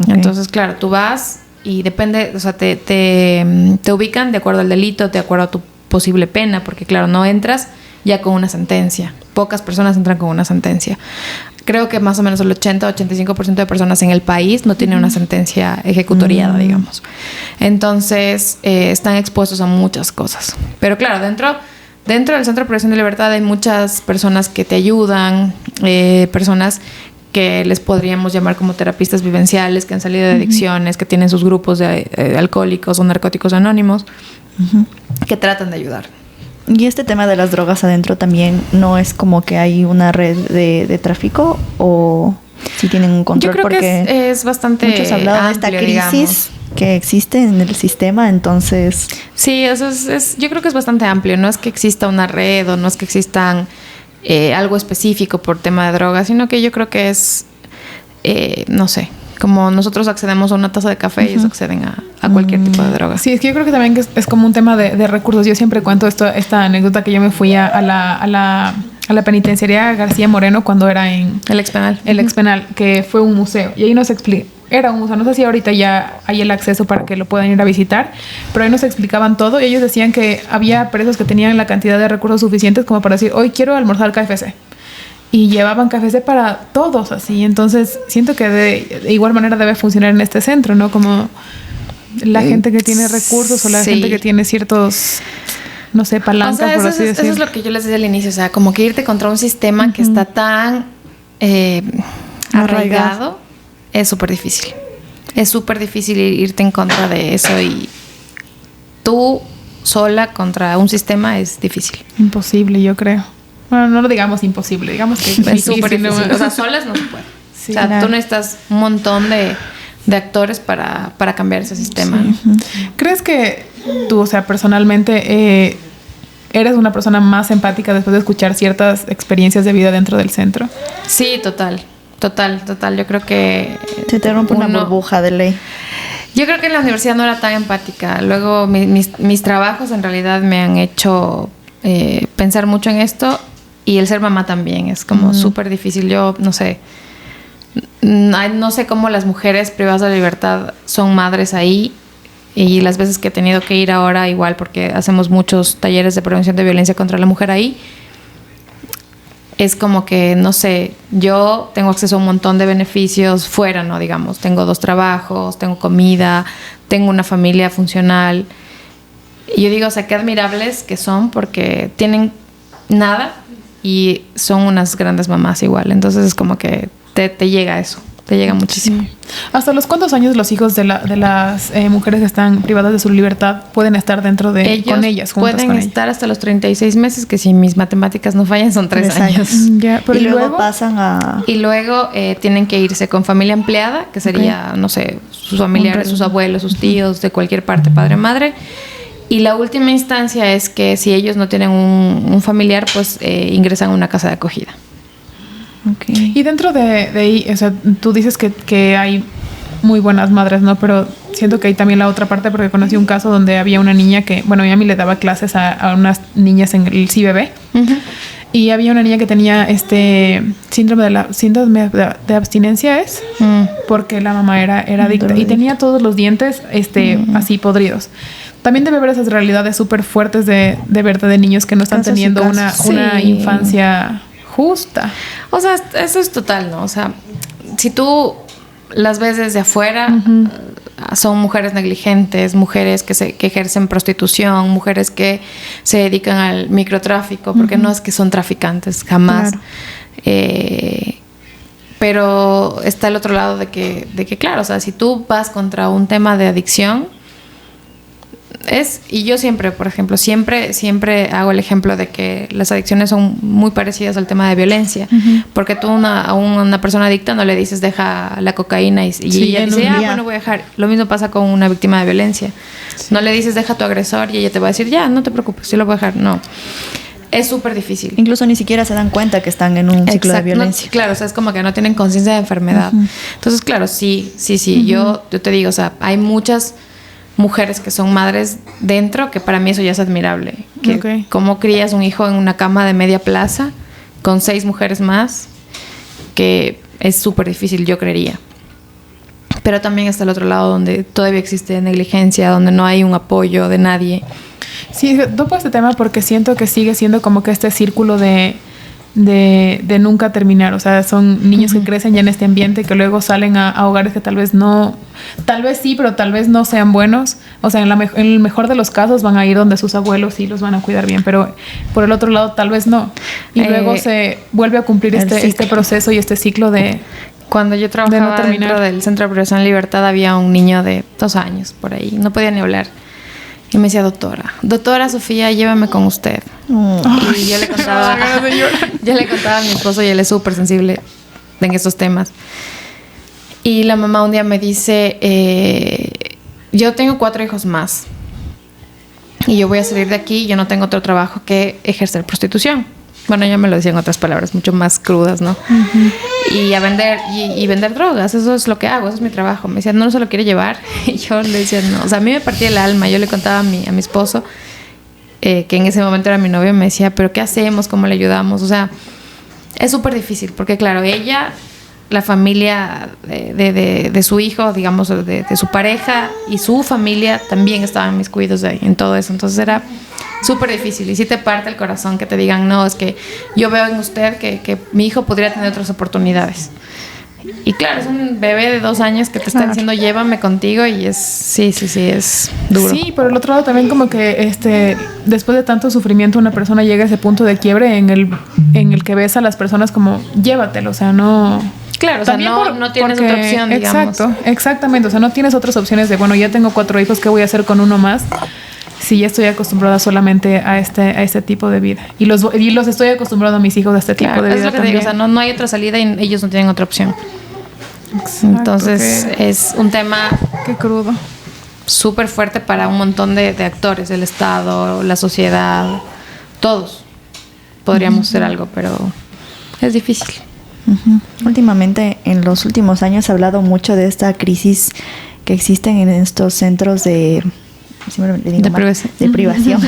Okay. Entonces, claro, tú vas y depende, o sea, te ubican de acuerdo al delito, de acuerdo a tu posible pena, porque claro, no entras ya con una sentencia. Pocas personas entran con una sentencia. Creo que más o menos el 80-85% de personas en el país no tienen una sentencia ejecutoriada, digamos. Entonces, están expuestos a muchas cosas. Pero claro, dentro del Centro de Privación de Libertad hay muchas personas que te ayudan, personas que les podríamos llamar como terapistas vivenciales, que han salido de adicciones, que tienen sus grupos de alcohólicos o narcóticos anónimos, que tratan de ayudar. Y este tema de las drogas adentro también no es como que hay una red de tráfico, o si tienen un control. Yo creo porque que es bastante muchos han hablado de esta crisis, digamos, que existe en el sistema, entonces sí, eso yo creo que es bastante amplio. No es que exista una red o no es que existan algo específico por tema de drogas, sino que yo creo que es no sé, como nosotros accedemos a una taza de café, ellos acceden a cualquier tipo de droga. Sí, es que yo creo que también es como un tema de recursos. Yo siempre cuento esta anécdota, que yo me fui a la penitenciaría García Moreno cuando era en El expenal. El expenal, que fue un museo. Y ahí nos explica. Era un museo, no sé si ahorita ya hay el acceso para que lo puedan ir a visitar, pero ahí nos explicaban todo y ellos decían que había presos que tenían la cantidad de recursos suficientes como para decir, hoy quiero almorzar KFC. Y llevaban KFC para todos así. Entonces siento que de igual manera debe funcionar en este centro, ¿no? Como la gente que tiene recursos o la gente que tiene ciertos, no sé, palancas, o sea, por así decirlo. Eso es lo que yo les decía al inicio, o sea, como que irte contra un sistema que está tan arraigado es súper difícil. Es súper difícil irte en contra de eso, y tú sola contra un sistema es difícil. Imposible, yo creo. Bueno, no lo digamos imposible, digamos que es súper difícil. O sea, solas no se puede. Sí, o sea, tú necesitas un montón de actores para cambiar ese sistema. Sí. ¿Crees que tú, o sea, personalmente eres una persona más empática después de escuchar ciertas experiencias de vida dentro del centro? Sí, total. Yo creo que se te rompe una burbuja de ley. Yo creo que en la universidad no era tan empática. Luego mis trabajos en realidad me han hecho pensar mucho en esto, y el ser mamá también es como súper difícil. Yo no sé cómo las mujeres privadas de la libertad son madres ahí, y las veces que he tenido que ir ahora igual, porque hacemos muchos talleres de prevención de violencia contra la mujer ahí. Es como que, no sé, yo tengo acceso a un montón de beneficios fuera, ¿no? Digamos, tengo 2 trabajos, tengo comida, tengo una familia funcional. Y yo digo, o sea, qué admirables que son porque tienen nada y son unas grandes mamás igual. Entonces es como que te llega eso, te llega muchísimo. Sí. ¿Hasta los cuántos años los hijos de las mujeres que están privadas de su libertad pueden estar dentro de Ellos con ellas? Juntas pueden con estar hasta los 36 meses, que si mis matemáticas no fallan son 3 años. Ya, pero Y luego pasan a... Y luego tienen que irse con familia empleada, que sería, no sé, sus familiares, sus abuelos, sus tíos, de cualquier parte, padre, madre. Y la última instancia es que si ellos no tienen un familiar, pues ingresan a una casa de acogida. Okay. Y dentro de ahí, o sea, tú dices que hay muy buenas madres, ¿no? Pero siento que hay también la otra parte, porque conocí un caso donde había una niña que, bueno, mi mami le daba clases a unas niñas en el CBB. Uh-huh. Y había una niña que tenía síndrome de abstinencia, ¿es? Porque la mamá era adicta y tenía todos los dientes así podridos. También debe haber esas realidades súper fuertes de verdad de niños que no están teniendo una infancia justa. O sea, eso es total, ¿no? O sea, si tú las ves desde afuera, son mujeres negligentes, mujeres que ejercen prostitución, mujeres que se dedican al microtráfico, porque no es que son traficantes, jamás. Claro. Pero está el otro lado de que, claro, o sea, si tú vas contra un tema de adicción, y yo siempre, por ejemplo, siempre hago el ejemplo de que las adicciones son muy parecidas al tema de violencia, porque tú a una persona adicta no le dices deja la cocaína y ella dice, bueno, voy a dejar. Lo mismo pasa con una víctima de violencia. Sí. No le dices deja a tu agresor y ella te va a decir, ya, no te preocupes, sí lo voy a dejar. No. Es súper difícil. Incluso ni siquiera se dan cuenta que están en un ciclo de violencia. No, claro, o sea, es como que no tienen conciencia de enfermedad. Entonces, claro, sí. Yo te digo, o sea, hay muchas mujeres que son madres dentro, que para mí eso ya es admirable. Que cómo crías un hijo en una cama de media plaza con 6 mujeres más, que es súper difícil, yo creería. Pero también está el otro lado donde todavía existe negligencia, donde no hay un apoyo de nadie. Sí, topo este tema porque siento que sigue siendo como que este círculo de nunca terminar. O sea, son niños que crecen ya en este ambiente, que luego salen a hogares que tal vez sí, pero tal vez no sean buenos. O sea, en el mejor de los casos van a ir donde sus abuelos sí los van a cuidar bien, pero por el otro lado tal vez no. Y luego se vuelve a cumplir este proceso y este ciclo de... Cuando yo trabajaba dentro del Centro de Privación de Libertad, había un niño de 2 años por ahí, no podía ni hablar. Y me decía, doctora Sofía, llévame con usted. Y yo le contaba a mi esposo, y él es súper sensible en estos temas. Y la mamá un día me dice, yo tengo 4 hijos más. Y yo voy a salir de aquí, yo no tengo otro trabajo que ejercer prostitución. Bueno, ella me lo decía en otras palabras, mucho más crudas, ¿no? Y a vender, y vender drogas, eso es lo que hago, eso es mi trabajo. Me decía, no se lo quiere llevar. Y yo le decía, no. O sea, a mí me partía el alma. Yo le contaba a mi esposo, que en ese momento era mi novio, me decía, ¿pero qué hacemos? ¿Cómo le ayudamos? O sea, es súper difícil, porque claro, ella, la familia de su hijo, digamos, de su pareja y su familia también estaban inmiscuidos en todo eso. Entonces era súper difícil, y sí te parte el corazón que te digan, no, es que yo veo en usted que mi hijo podría tener otras oportunidades. Y claro, es un bebé de 2 años que te está diciendo llévame contigo, y sí, es duro. Sí, por el otro lado también como que después de tanto sufrimiento una persona llega a ese punto de quiebre en el que ves a las personas como llévatelo, o sea, no... Claro, o sea, no tienes otra opción, digamos. Exactamente, o sea, no tienes otras opciones de, bueno, ya tengo 4 hijos, ¿qué voy a hacer con uno más? Si ya estoy acostumbrada solamente a este tipo de vida. Y los estoy acostumbrando a mis hijos a este tipo de vida. Es lo que te digo, o sea, no hay otra salida y ellos no tienen otra opción. Exacto, entonces es un tema... Qué crudo. Súper fuerte para un montón de actores, el Estado, la sociedad, todos podríamos hacer algo, pero es difícil. Últimamente, en los últimos años, se ha hablado mucho de esta crisis que existen en estos centros de privación.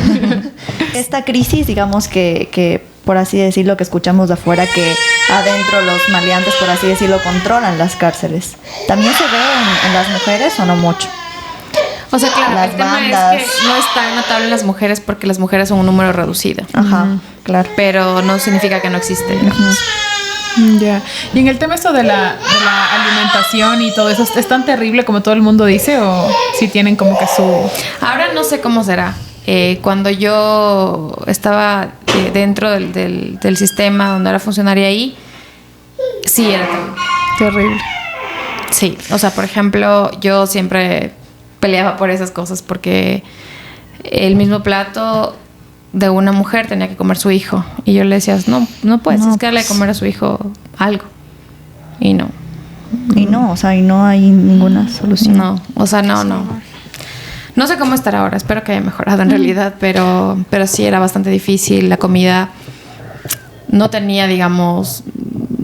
Esta crisis, digamos que por así decirlo, que escuchamos de afuera, que adentro los maleantes, por así decirlo, controlan las cárceles. ¿También se ve en las mujeres o no mucho? O sea, claro, el tema es que no es tan notable en las mujeres porque las mujeres son un número reducido. Ajá, claro. Pero no significa que no existe. Ya. Y en el tema esto de la alimentación y todo eso, ¿es tan terrible como todo el mundo dice o si tienen como que su... Ahora no sé cómo será. Cuando yo estaba dentro del sistema donde era funcionaria ahí, sí era Terrible. Sí, o sea, por ejemplo, yo siempre peleaba por esas cosas porque el mismo plato de una mujer tenía que comer su hijo. Y yo le decía, no puedes, es que darle de comer a su hijo algo. Y no. Y no, o sea, y no hay ninguna solución. No, o sea, no. No sé cómo estar ahora, espero que haya mejorado en realidad, pero sí era bastante difícil. La comida no tenía, digamos,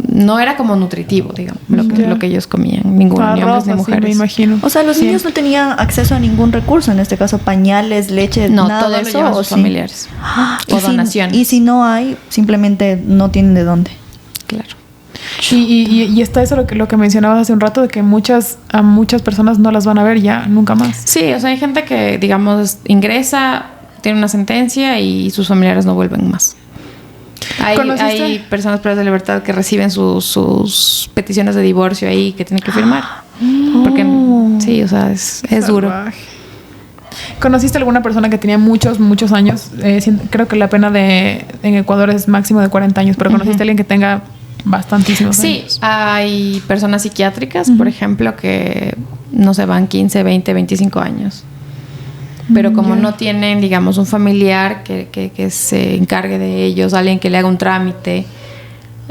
no era como nutritivo, digamos, lo que ellos comían, ninguno, ni hombres ni mujeres. Sí, me imagino. O sea, los niños no tenían acceso a ningún recurso, en este caso pañales, leche, No, nada todo de lo eso. llevan ¿O sus sí? familiares. O donaciones. Y si no hay, simplemente no tienen de dónde. Claro. Y está eso lo que mencionabas hace un rato, de que a muchas personas no las van a ver ya nunca más. Sí, o sea, hay gente que, digamos, ingresa, tiene una sentencia y sus familiares no vuelven más. Hay personas privadas de libertad que reciben sus peticiones de divorcio ahí que tienen que firmar. Porque, sí, o sea, es duro. ¿Conociste alguna persona que tenía muchos años? Creo que la pena en Ecuador es máximo de 40 años, pero ¿conociste a alguien que tenga bastantísimos años? Sí, hay personas psiquiátricas, por ejemplo, que no se van 15, 20, 25 años. Pero como no tienen, digamos, un familiar que se encargue de ellos, alguien que le haga un trámite,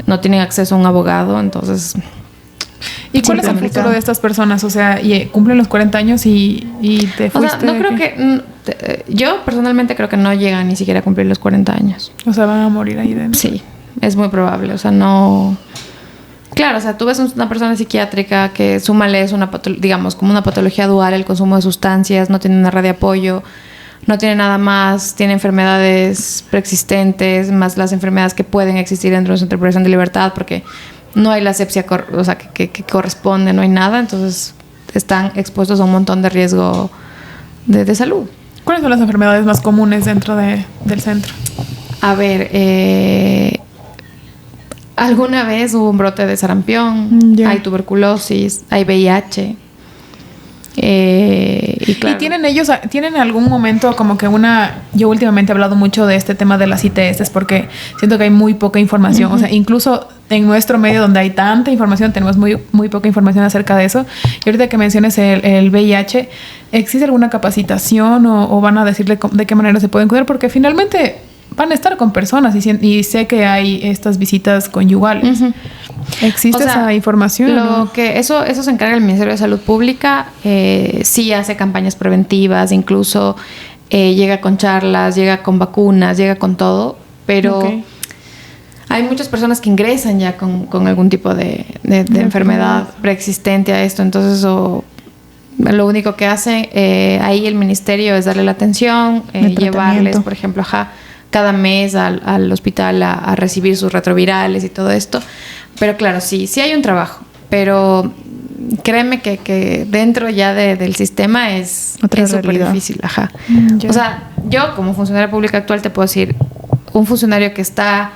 no tienen acceso a un abogado, entonces... ¿Y cuál es el futuro de estas personas? O sea, cumplen los 40 años y te fuiste... O sea, no creo que... yo personalmente creo que no llegan ni siquiera a cumplir los 40 años. O sea, van a morir ahí dentro. Sí, es muy probable. O sea, no... Claro, o sea, tú ves una persona psiquiátrica que súmale es digamos, como una patología dual, el consumo de sustancias, no tiene una red de apoyo, no tiene nada más, tiene enfermedades preexistentes, más las enfermedades que pueden existir dentro de su privación de libertad, porque no hay la asepsia o sea, que corresponde, no hay nada, entonces están expuestos a un montón de riesgo de salud. ¿Cuáles son las enfermedades más comunes dentro del centro? A ver, alguna vez hubo un brote de sarampión, hay tuberculosis, hay VIH. Y claro. ¿Y tienen algún momento como que yo últimamente he hablado mucho de este tema de las ITS porque siento que hay muy poca información, o sea, incluso en nuestro medio donde hay tanta información tenemos muy, muy poca información acerca de eso. Y ahorita que menciones el VIH, ¿existe alguna capacitación o van a decirle de qué manera se pueden cuidar? Porque finalmente van a estar con personas y sé que hay estas visitas conyugales. ¿Existe esa información? Eso se encarga el Ministerio de Salud Pública. Sí hace campañas preventivas, incluso llega con charlas, llega con vacunas, llega con todo, pero hay muchas personas que ingresan ya con algún tipo de enfermedad preexistente a esto. Entonces lo único que hace ahí el ministerio es darle la atención, llevarles, por ejemplo, cada mes al hospital a recibir sus retrovirales y todo esto. Pero claro, sí hay un trabajo, pero créeme que dentro ya del sistema es súper difícil. O sea, yo como funcionaria pública actual te puedo decir, un funcionario que está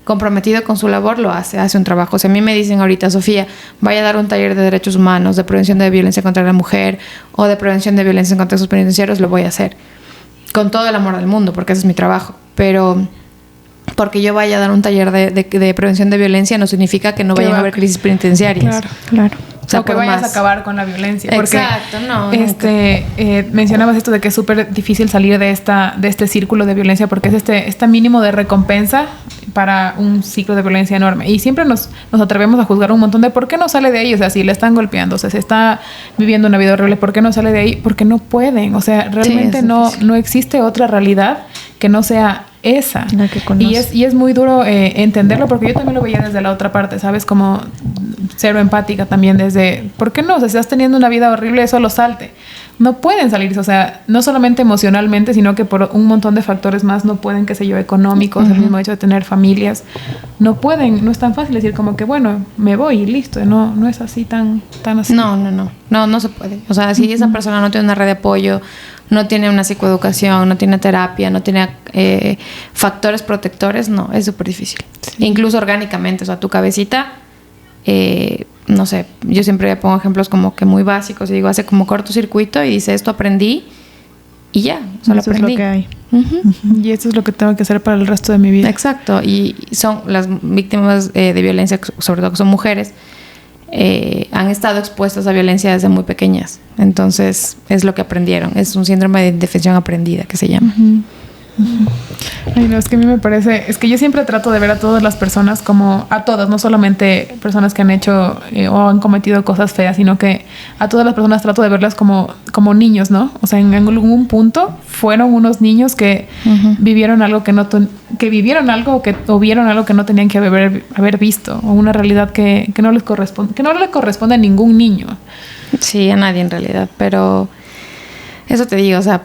comprometido con su labor lo hace un trabajo. Si a mí me dicen ahorita, Sofía, vaya a dar un taller de derechos humanos, de prevención de violencia contra la mujer o de prevención de violencia en contextos penitenciarios, lo voy a hacer. Con todo el amor del mundo, porque ese es mi trabajo. Pero porque yo vaya a dar un taller de prevención de violencia no significa que no vayan a haber crisis penitenciarias. Claro. O sea, que vayas a acabar con la violencia. Exacto, mencionabas esto de que es súper difícil salir de este círculo de violencia porque es este mínimo de recompensa para un ciclo de violencia enorme. Y siempre nos atrevemos a juzgar un montón de por qué no sale de ahí. O sea, si le están golpeando, o sea, se está viviendo una vida horrible, ¿por qué no sale de ahí? Porque no pueden. O sea, realmente no existe otra realidad que no sea esa. La que conoce. Y es muy duro entenderlo porque yo también lo veía desde la otra parte, ¿sabes? Como cero empática también desde... ¿Por qué no? O sea, si estás teniendo una vida horrible, solo salte. No pueden salirse, o sea, no solamente emocionalmente, sino que por un montón de factores más no pueden, qué sé yo, económicos, el mismo hecho de tener familias. No pueden, no es tan fácil decir como que, bueno, me voy y listo. No es así tan así. No se puede. O sea, si esa persona no tiene una red de apoyo, no tiene una psicoeducación, no tiene terapia, no tiene factores protectores, no, es súper difícil. Sí. Incluso orgánicamente, o sea, tu cabecita, no sé, yo siempre pongo ejemplos como que muy básicos y digo, hace como cortocircuito y dice, esto aprendí y ya, o sea, lo aprendí. Es lo que hay. Y esto es lo que tengo que hacer para el resto de mi vida. Exacto, y son las víctimas de violencia, sobre todo que son mujeres, han estado expuestas a violencia desde muy pequeñas. Entonces, es lo que aprendieron. Es un síndrome de indefensión aprendida que se llama. Ay, no, es que a mí me parece... Es que yo siempre trato de ver a todas las personas como... A todas, no solamente personas que han hecho o han cometido cosas feas, sino que a todas las personas trato de verlas como niños, ¿no? O sea, en algún punto fueron unos niños que vivieron algo que no... que vivieron algo o vieron algo que no tenían que haber visto. O una realidad que no les corresponde... Que no le corresponde a ningún niño. Sí, a nadie en realidad. Pero eso te digo, o sea...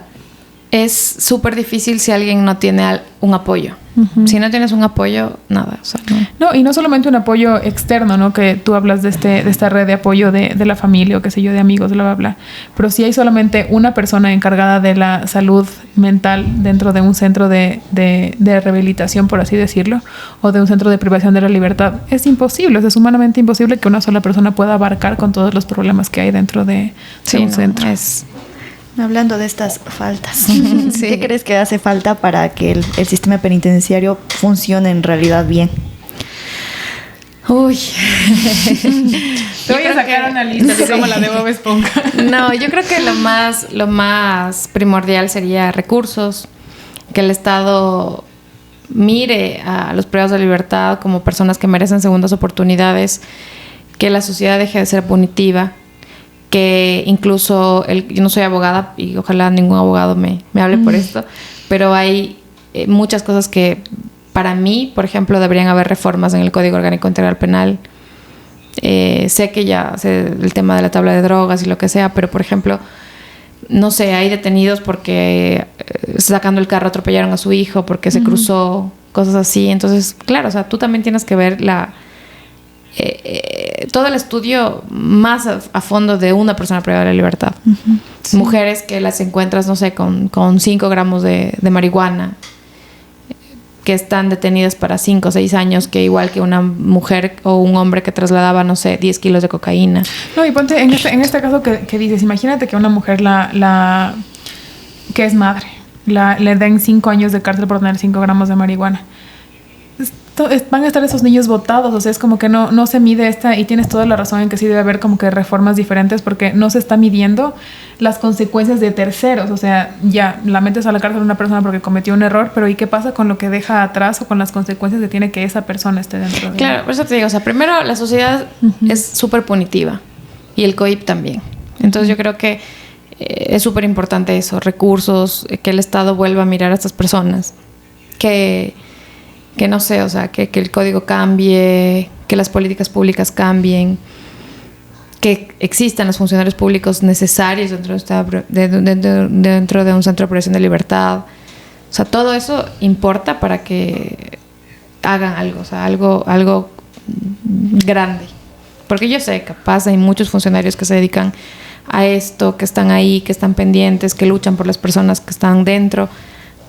Es súper difícil si alguien no tiene un apoyo. Si no tienes un apoyo, nada. O sea, no, y no solamente un apoyo externo, ¿no? Que tú hablas de esta red de apoyo de la familia o qué sé yo, de amigos, bla, bla, bla. Pero si hay solamente una persona encargada de la salud mental dentro de un centro de rehabilitación, por así decirlo, o de un centro de privación de la libertad, es imposible. Es humanamente imposible que una sola persona pueda abarcar con todos los problemas que hay dentro de un centro. Hablando de estas faltas, sí. ¿Qué crees que hace falta para que el sistema penitenciario funcione en realidad bien? Uy. Te voy a sacar una lista, así como la de Bob Esponja. No, yo creo que lo más primordial sería recursos, que el Estado mire a los privados de libertad como personas que merecen segundas oportunidades, que la sociedad deje de ser punitiva, que incluso yo no soy abogada y ojalá ningún abogado me hable por esto, pero hay muchas cosas que para mí, por ejemplo, deberían haber reformas en el Código Orgánico Integral Penal. Sé que ya sé el tema de la tabla de drogas y lo que sea, pero por ejemplo, no sé, hay detenidos porque sacando el carro atropellaron a su hijo, porque se cruzó, cosas así. Entonces, claro, o sea, tú también tienes que ver todo el estudio más a fondo de una persona privada de la libertad. Sí. Mujeres que las encuentras, no sé, con 5 gramos de marihuana, que están detenidas para 5 o 6 años, que igual que una mujer o un hombre que trasladaba, no sé, 10 kilos de cocaína. No, y ponte en este caso que dices, imagínate que a una mujer que es madre, le den 5 años de cárcel por tener 5 gramos de marihuana. Van a estar esos niños botados, o sea, es como que no se mide y tienes toda la razón en que sí debe haber como que reformas diferentes porque no se está midiendo las consecuencias de terceros, o sea, ya la metes a la cárcel a una persona porque cometió un error, pero ¿y qué pasa con lo que deja atrás o con las consecuencias que tiene que esa persona esté dentro de Claro, por eso te digo, o sea, primero la sociedad es súper punitiva y el COIP también, entonces yo creo que es súper importante eso, recursos, que el Estado vuelva a mirar a estas personas, que no sé, o sea, que el código cambie, que las políticas públicas cambien, que existan los funcionarios públicos necesarios dentro de un centro de privación de libertad. O sea, todo eso importa para que hagan algo, o sea, algo grande. Porque yo sé, capaz hay muchos funcionarios que se dedican a esto, que están ahí, que están pendientes, que luchan por las personas que están dentro.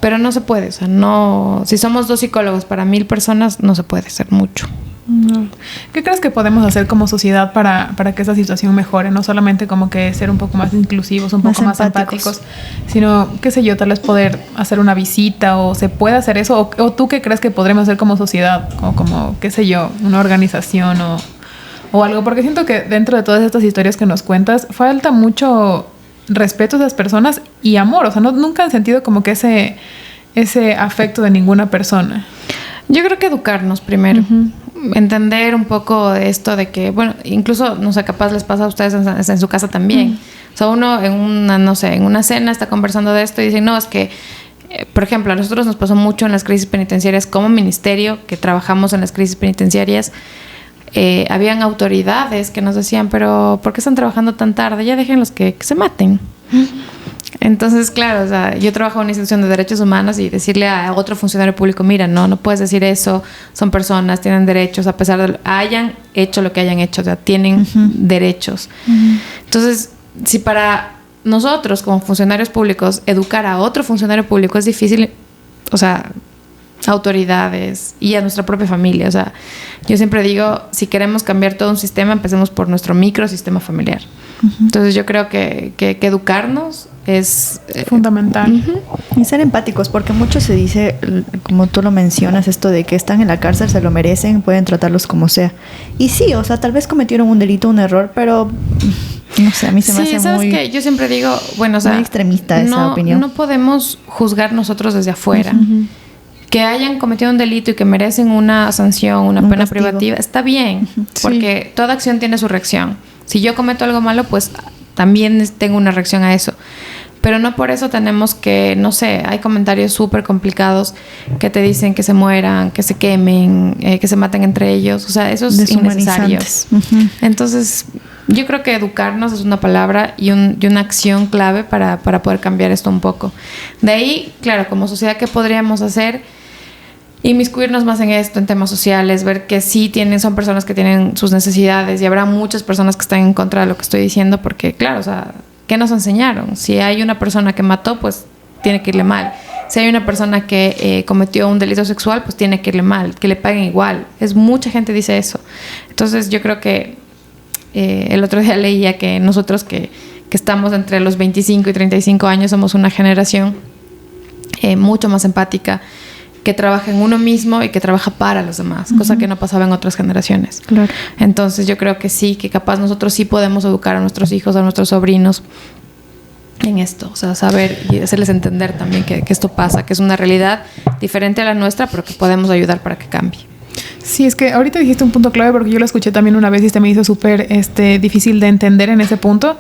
Pero no se puede, o sea, no... Si somos 2 psicólogos para 1000 personas, no se puede ser mucho. No. ¿Qué crees que podemos hacer como sociedad para que esa situación mejore? No solamente como que ser un poco más inclusivos, un poco más empáticos, sino, qué sé yo, tal vez poder hacer una visita o se puede hacer eso. ¿O tú qué crees que podremos hacer como sociedad? O como, qué sé yo, una organización o algo. Porque siento que dentro de todas estas historias que nos cuentas, falta mucho respeto a esas personas y amor, o sea, nunca han sentido como que ese afecto de ninguna persona. Yo creo que educarnos primero, entender un poco de esto de que, bueno, incluso, no sé, capaz les pasa a ustedes en su casa también. O sea, uno en una cena está conversando de esto y dicen, no, es que, por ejemplo, a nosotros nos pasó mucho en las crisis penitenciarias como ministerio, que trabajamos en las crisis penitenciarias. Habían autoridades que nos decían, pero ¿por qué están trabajando tan tarde? Ya déjenlos que se maten. Entonces, claro, o sea, yo trabajo en una institución de derechos humanos y decirle a otro funcionario público, mira, no puedes decir eso, son personas, tienen derechos, a pesar de que hayan hecho lo que hayan hecho, o sea, tienen derechos. Entonces, si para nosotros como funcionarios públicos educar a otro funcionario público es difícil, o sea, autoridades y a nuestra propia familia. O sea, yo siempre digo, si queremos cambiar todo un sistema, empecemos por nuestro microsistema familiar. Entonces yo creo que educarnos es fundamental. Y ser empáticos, porque mucho se dice, como tú lo mencionas, esto de que están en la cárcel, se lo merecen, pueden tratarlos como sea. Y sí, o sea, tal vez cometieron un delito, un error, pero no sé, a mí se me hace ¿sabes muy... qué? Yo siempre digo, bueno, o sea, muy extremista esa opinión. No podemos juzgar nosotros desde afuera. Que hayan cometido un delito y que merecen una sanción, una pena castigo privativa, está bien, porque toda acción tiene su reacción. Si yo cometo algo malo, pues también tengo una reacción a eso. Pero no por eso tenemos que, no sé, hay comentarios súper complicados que te dicen que se mueran, que se quemen, que se maten entre ellos. O sea, eso es innecesario. Entonces, yo creo que educarnos es una palabra y una acción clave para poder cambiar esto un poco. De ahí, claro, como sociedad, ¿qué podríamos hacer? Inmiscuirnos más en esto, en temas sociales, ver que sí son personas que tienen sus necesidades y habrá muchas personas que están en contra de lo que estoy diciendo porque, claro, o sea, ¿qué nos enseñaron? Si hay una persona que mató, pues tiene que irle mal. Si hay una persona que cometió un delito sexual, pues tiene que irle mal, que le paguen igual. Mucha gente dice eso. Entonces yo creo que el otro día leía que nosotros que estamos entre los 25 y 35 años somos una generación mucho más empática, que trabaja en uno mismo y que trabaja para los demás, cosa que no pasaba en otras generaciones. Claro. Entonces yo creo que sí, que capaz nosotros sí podemos educar a nuestros hijos, a nuestros sobrinos en esto, o sea, saber y hacerles entender también que esto pasa, que es una realidad diferente a la nuestra, pero que podemos ayudar para que cambie. Sí, es que ahorita dijiste un punto clave porque yo lo escuché también una vez y me hizo súper difícil de entender en ese punto,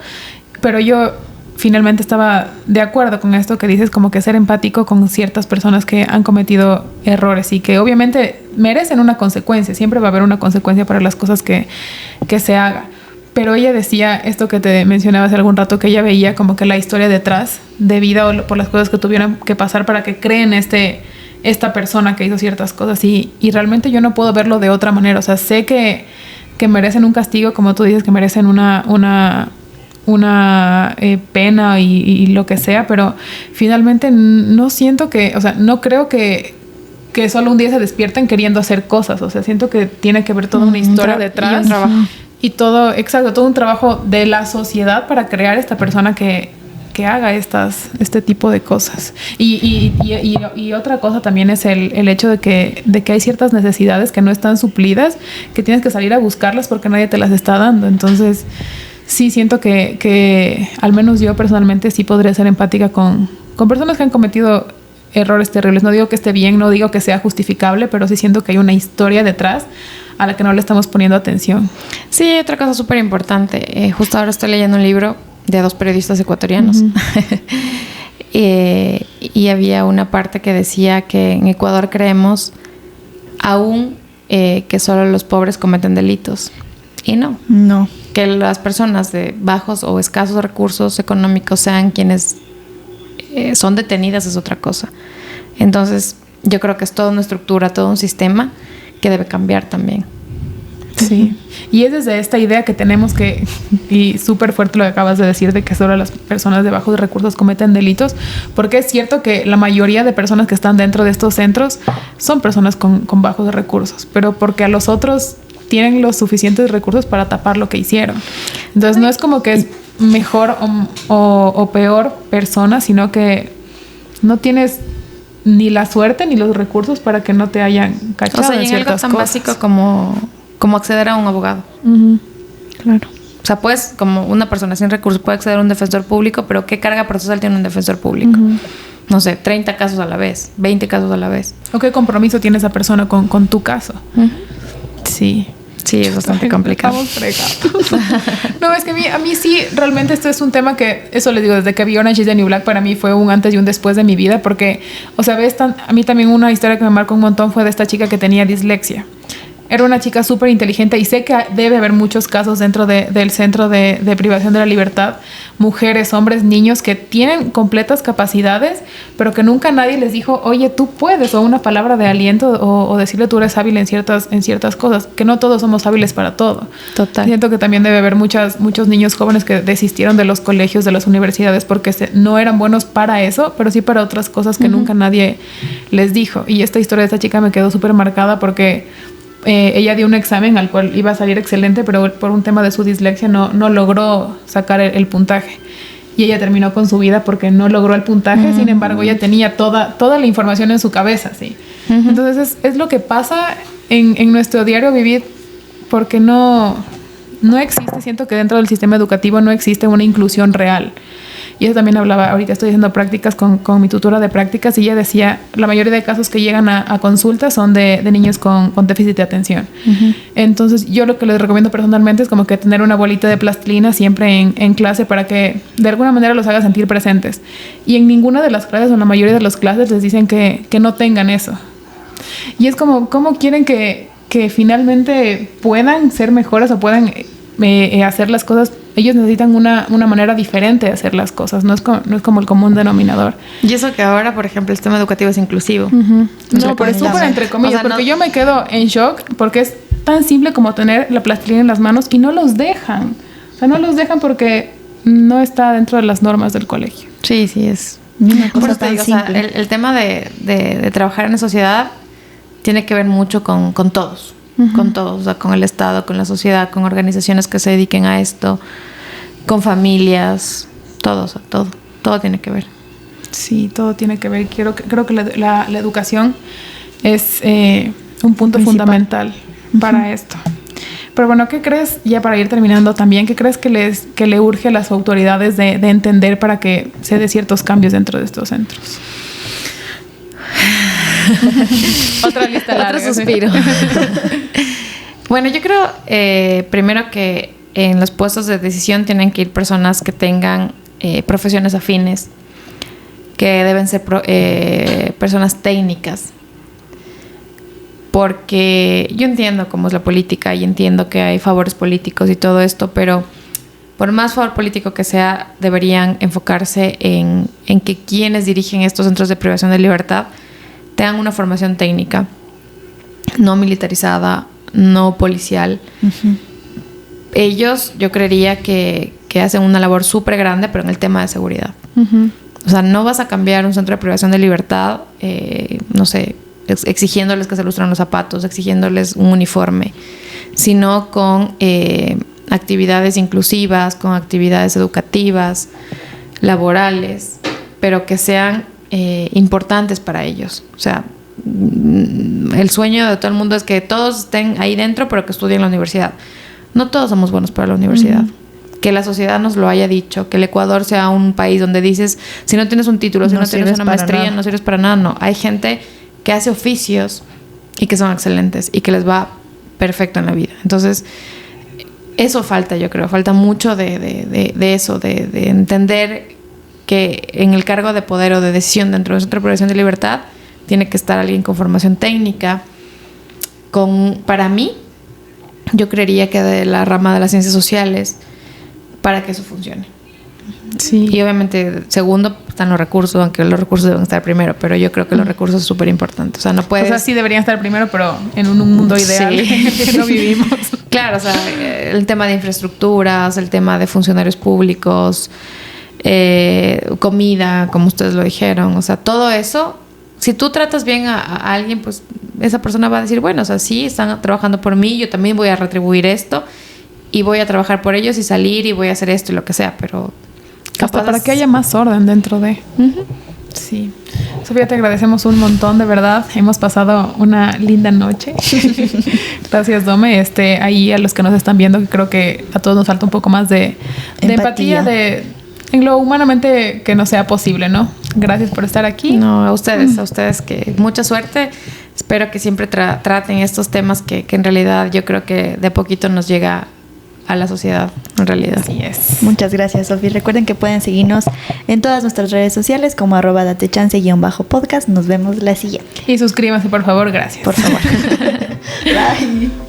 pero yo finalmente estaba de acuerdo con esto que dices, como que ser empático con ciertas personas que han cometido errores y que obviamente merecen una consecuencia, siempre va a haber una consecuencia para las cosas que se haga. Pero ella decía esto que te mencionaba hace algún rato, que ella veía como que la historia detrás de vida o por las cosas que tuvieron que pasar para que creen esta persona que hizo ciertas cosas y realmente yo no puedo verlo de otra manera. O sea, sé que merecen un castigo, como tú dices, que merecen una pena y lo que sea, pero finalmente no siento que, o sea, no creo que solo un día se despierten queriendo hacer cosas. O sea, siento que tiene que haber toda una historia detrás y un trabajo. Y todo un trabajo de la sociedad para crear esta persona que haga este tipo de cosas. Y otra cosa también es el hecho de que hay ciertas necesidades que no están suplidas, que tienes que salir a buscarlas porque nadie te las está dando. Entonces, sí siento que al menos yo personalmente sí podría ser empática con personas que han cometido errores terribles. No digo que esté bien, no digo que sea justificable, pero sí siento que hay una historia detrás a la que no le estamos poniendo atención. Sí, otra cosa súper importante. Justo ahora estoy leyendo un libro de 2 periodistas ecuatorianos. Y había una parte que decía que en Ecuador creemos aún que solo los pobres cometen delitos. Y no. Que las personas de bajos o escasos recursos económicos sean quienes son detenidas es otra cosa. Entonces, yo creo que es toda una estructura, todo un sistema que debe cambiar también. Sí. Y es desde esta idea que tenemos y súper fuerte lo que acabas de decir, de que solo las personas de bajos recursos cometen delitos, porque es cierto que la mayoría de personas que están dentro de estos centros son personas con bajos recursos, pero porque a los otros tienen los suficientes recursos para tapar lo que hicieron. Entonces no es como que es mejor o peor persona, sino que no tienes ni la suerte ni los recursos para que no te hayan cachado. O sea, y en algo tan básico como acceder a un abogado. Claro. O sea, pues, como una persona sin recursos puede acceder a un defensor público, pero ¿qué carga procesal tiene un defensor público? No sé, 30 casos a la vez, 20 casos a la vez. ¿O qué compromiso tiene esa persona con tu caso? Sí. Sí, es bastante complicado. Estamos fregados. No, es que a mí sí, realmente esto es un tema que, eso les digo, desde que vi Orange is the New Black, para mí fue un antes y un después de mi vida, porque, o sea, a mí también una historia que me marcó un montón fue de esta chica que tenía dislexia. era una chica súper inteligente y sé que debe haber muchos casos dentro del centro de privación de la libertad, mujeres, hombres, niños que tienen completas capacidades, pero que nunca nadie les dijo, oye, tú puedes, o una palabra de aliento, o decirle tú eres hábil en ciertas cosas, que no todos somos hábiles para todo. Total. Siento que también debe haber muchos niños jóvenes que desistieron de los colegios, de las universidades, porque no eran buenos para eso, pero sí para otras cosas que nunca nadie les dijo. Y esta historia de esta chica me quedó súper marcada porque ella dio un examen al cual iba a salir excelente, pero por un tema de su dislexia no logró sacar el puntaje. Y ella terminó con su vida porque no logró el puntaje. Sin embargo, ella tenía toda la información en su cabeza, ¿sí? Entonces, es lo que pasa en nuestro diario vivir, porque no existe, siento que dentro del sistema educativo no existe una inclusión real. Y ella también hablaba, ahorita estoy haciendo prácticas con mi tutora de prácticas, y ella decía, la mayoría de casos que llegan a consulta son de niños con déficit de atención. Entonces, yo lo que les recomiendo personalmente es como que tener una bolita de plastilina siempre en clase para que de alguna manera los haga sentir presentes. Y en ninguna de las clases o en la mayoría de las clases les dicen que no tengan eso. Y es como, ¿cómo quieren que finalmente puedan ser mejores o puedan hacer las cosas? Ellos necesitan una manera diferente de hacer las cosas, no es como el común denominador. Y eso que ahora, por ejemplo, el sistema educativo es inclusivo. No, pero es súper entre comillas, o sea, porque yo me quedo en shock porque es tan simple como tener la plastilina en las manos y no los dejan. O sea, no los dejan porque no está dentro de las normas del colegio. Sí, es una cosa tan simple. O sea, el tema de trabajar en la sociedad tiene que ver mucho con todos. Con todos, o sea, con el Estado, con la sociedad, con organizaciones que se dediquen a esto, con familias, todo, o sea, todo tiene que ver. Sí, todo tiene que ver. Creo que la educación es un punto fundamental para esto. Pero bueno, ¿qué crees, ya para ir terminando también, qué crees que le urge a las autoridades de entender para que se dé ciertos cambios dentro de estos centros? Otra lista larga. Otro suspiro. Bueno, yo creo primero que en los puestos de decisión tienen que ir personas que tengan profesiones afines, que deben ser personas técnicas, porque yo entiendo cómo es la política y entiendo que hay favores políticos y todo esto, pero por más favor político que sea, deberían enfocarse en que quienes dirigen estos centros de privación de libertad tengan una formación técnica, no militarizada, no policial. Ellos, yo creería que hacen una labor súper grande, pero en el tema de seguridad. O sea, no vas a cambiar un centro de privación de libertad, no sé, exigiéndoles que se lustren los zapatos, exigiéndoles un uniforme, sino con actividades inclusivas, con actividades educativas, laborales, pero que sean importantes para ellos. O sea, el sueño de todo el mundo es que todos estén ahí dentro, pero que estudien en la universidad. No todos somos buenos para la universidad. Que la sociedad nos lo haya dicho, que el Ecuador sea un país donde dices, si no tienes un título, si no tienes una maestría, no sirves para nada. No, hay gente que hace oficios y que son excelentes y que les va perfecto en la vida. Entonces, eso falta, yo creo. Falta mucho de eso, de entender que en el cargo de poder o de decisión dentro del Centro de Privación de Libertad tiene que estar alguien con formación técnica, para mí, yo creería que de la rama de las ciencias sociales, para que eso funcione. Sí. Y obviamente, segundo, están los recursos, aunque los recursos deben estar primero, pero yo creo que los recursos es súper importante. O sea, no puedes... O sea, sí deberían estar primero, pero en un mundo ideal en el que no vivimos. Claro, o sea, el tema de infraestructuras, el tema de funcionarios públicos, comida, como ustedes lo dijeron, o sea, todo eso, si tú tratas bien a alguien, pues esa persona va a decir, bueno, o sea, sí, están trabajando por mí, yo también voy a retribuir esto y voy a trabajar por ellos y salir y voy a hacer esto y lo que sea, pero hasta para que haya más orden dentro de... Sí. Sofía, te agradecemos un montón, de verdad. Hemos pasado una linda noche. Gracias, Dome. Ahí a los que nos están viendo, que creo que a todos nos falta un poco más de empatía, en lo humanamente que nos sea posible, ¿no? Gracias por estar aquí. No, a ustedes que mucha suerte. Espero que siempre traten estos temas que en realidad yo creo que de poquito nos llega a la sociedad en realidad. Así es. Muchas gracias, Sofía. Recuerden que pueden seguirnos en todas nuestras redes sociales como @datechance_podcast. Nos vemos la siguiente. Y suscríbanse, por favor. Gracias. Por favor. Bye.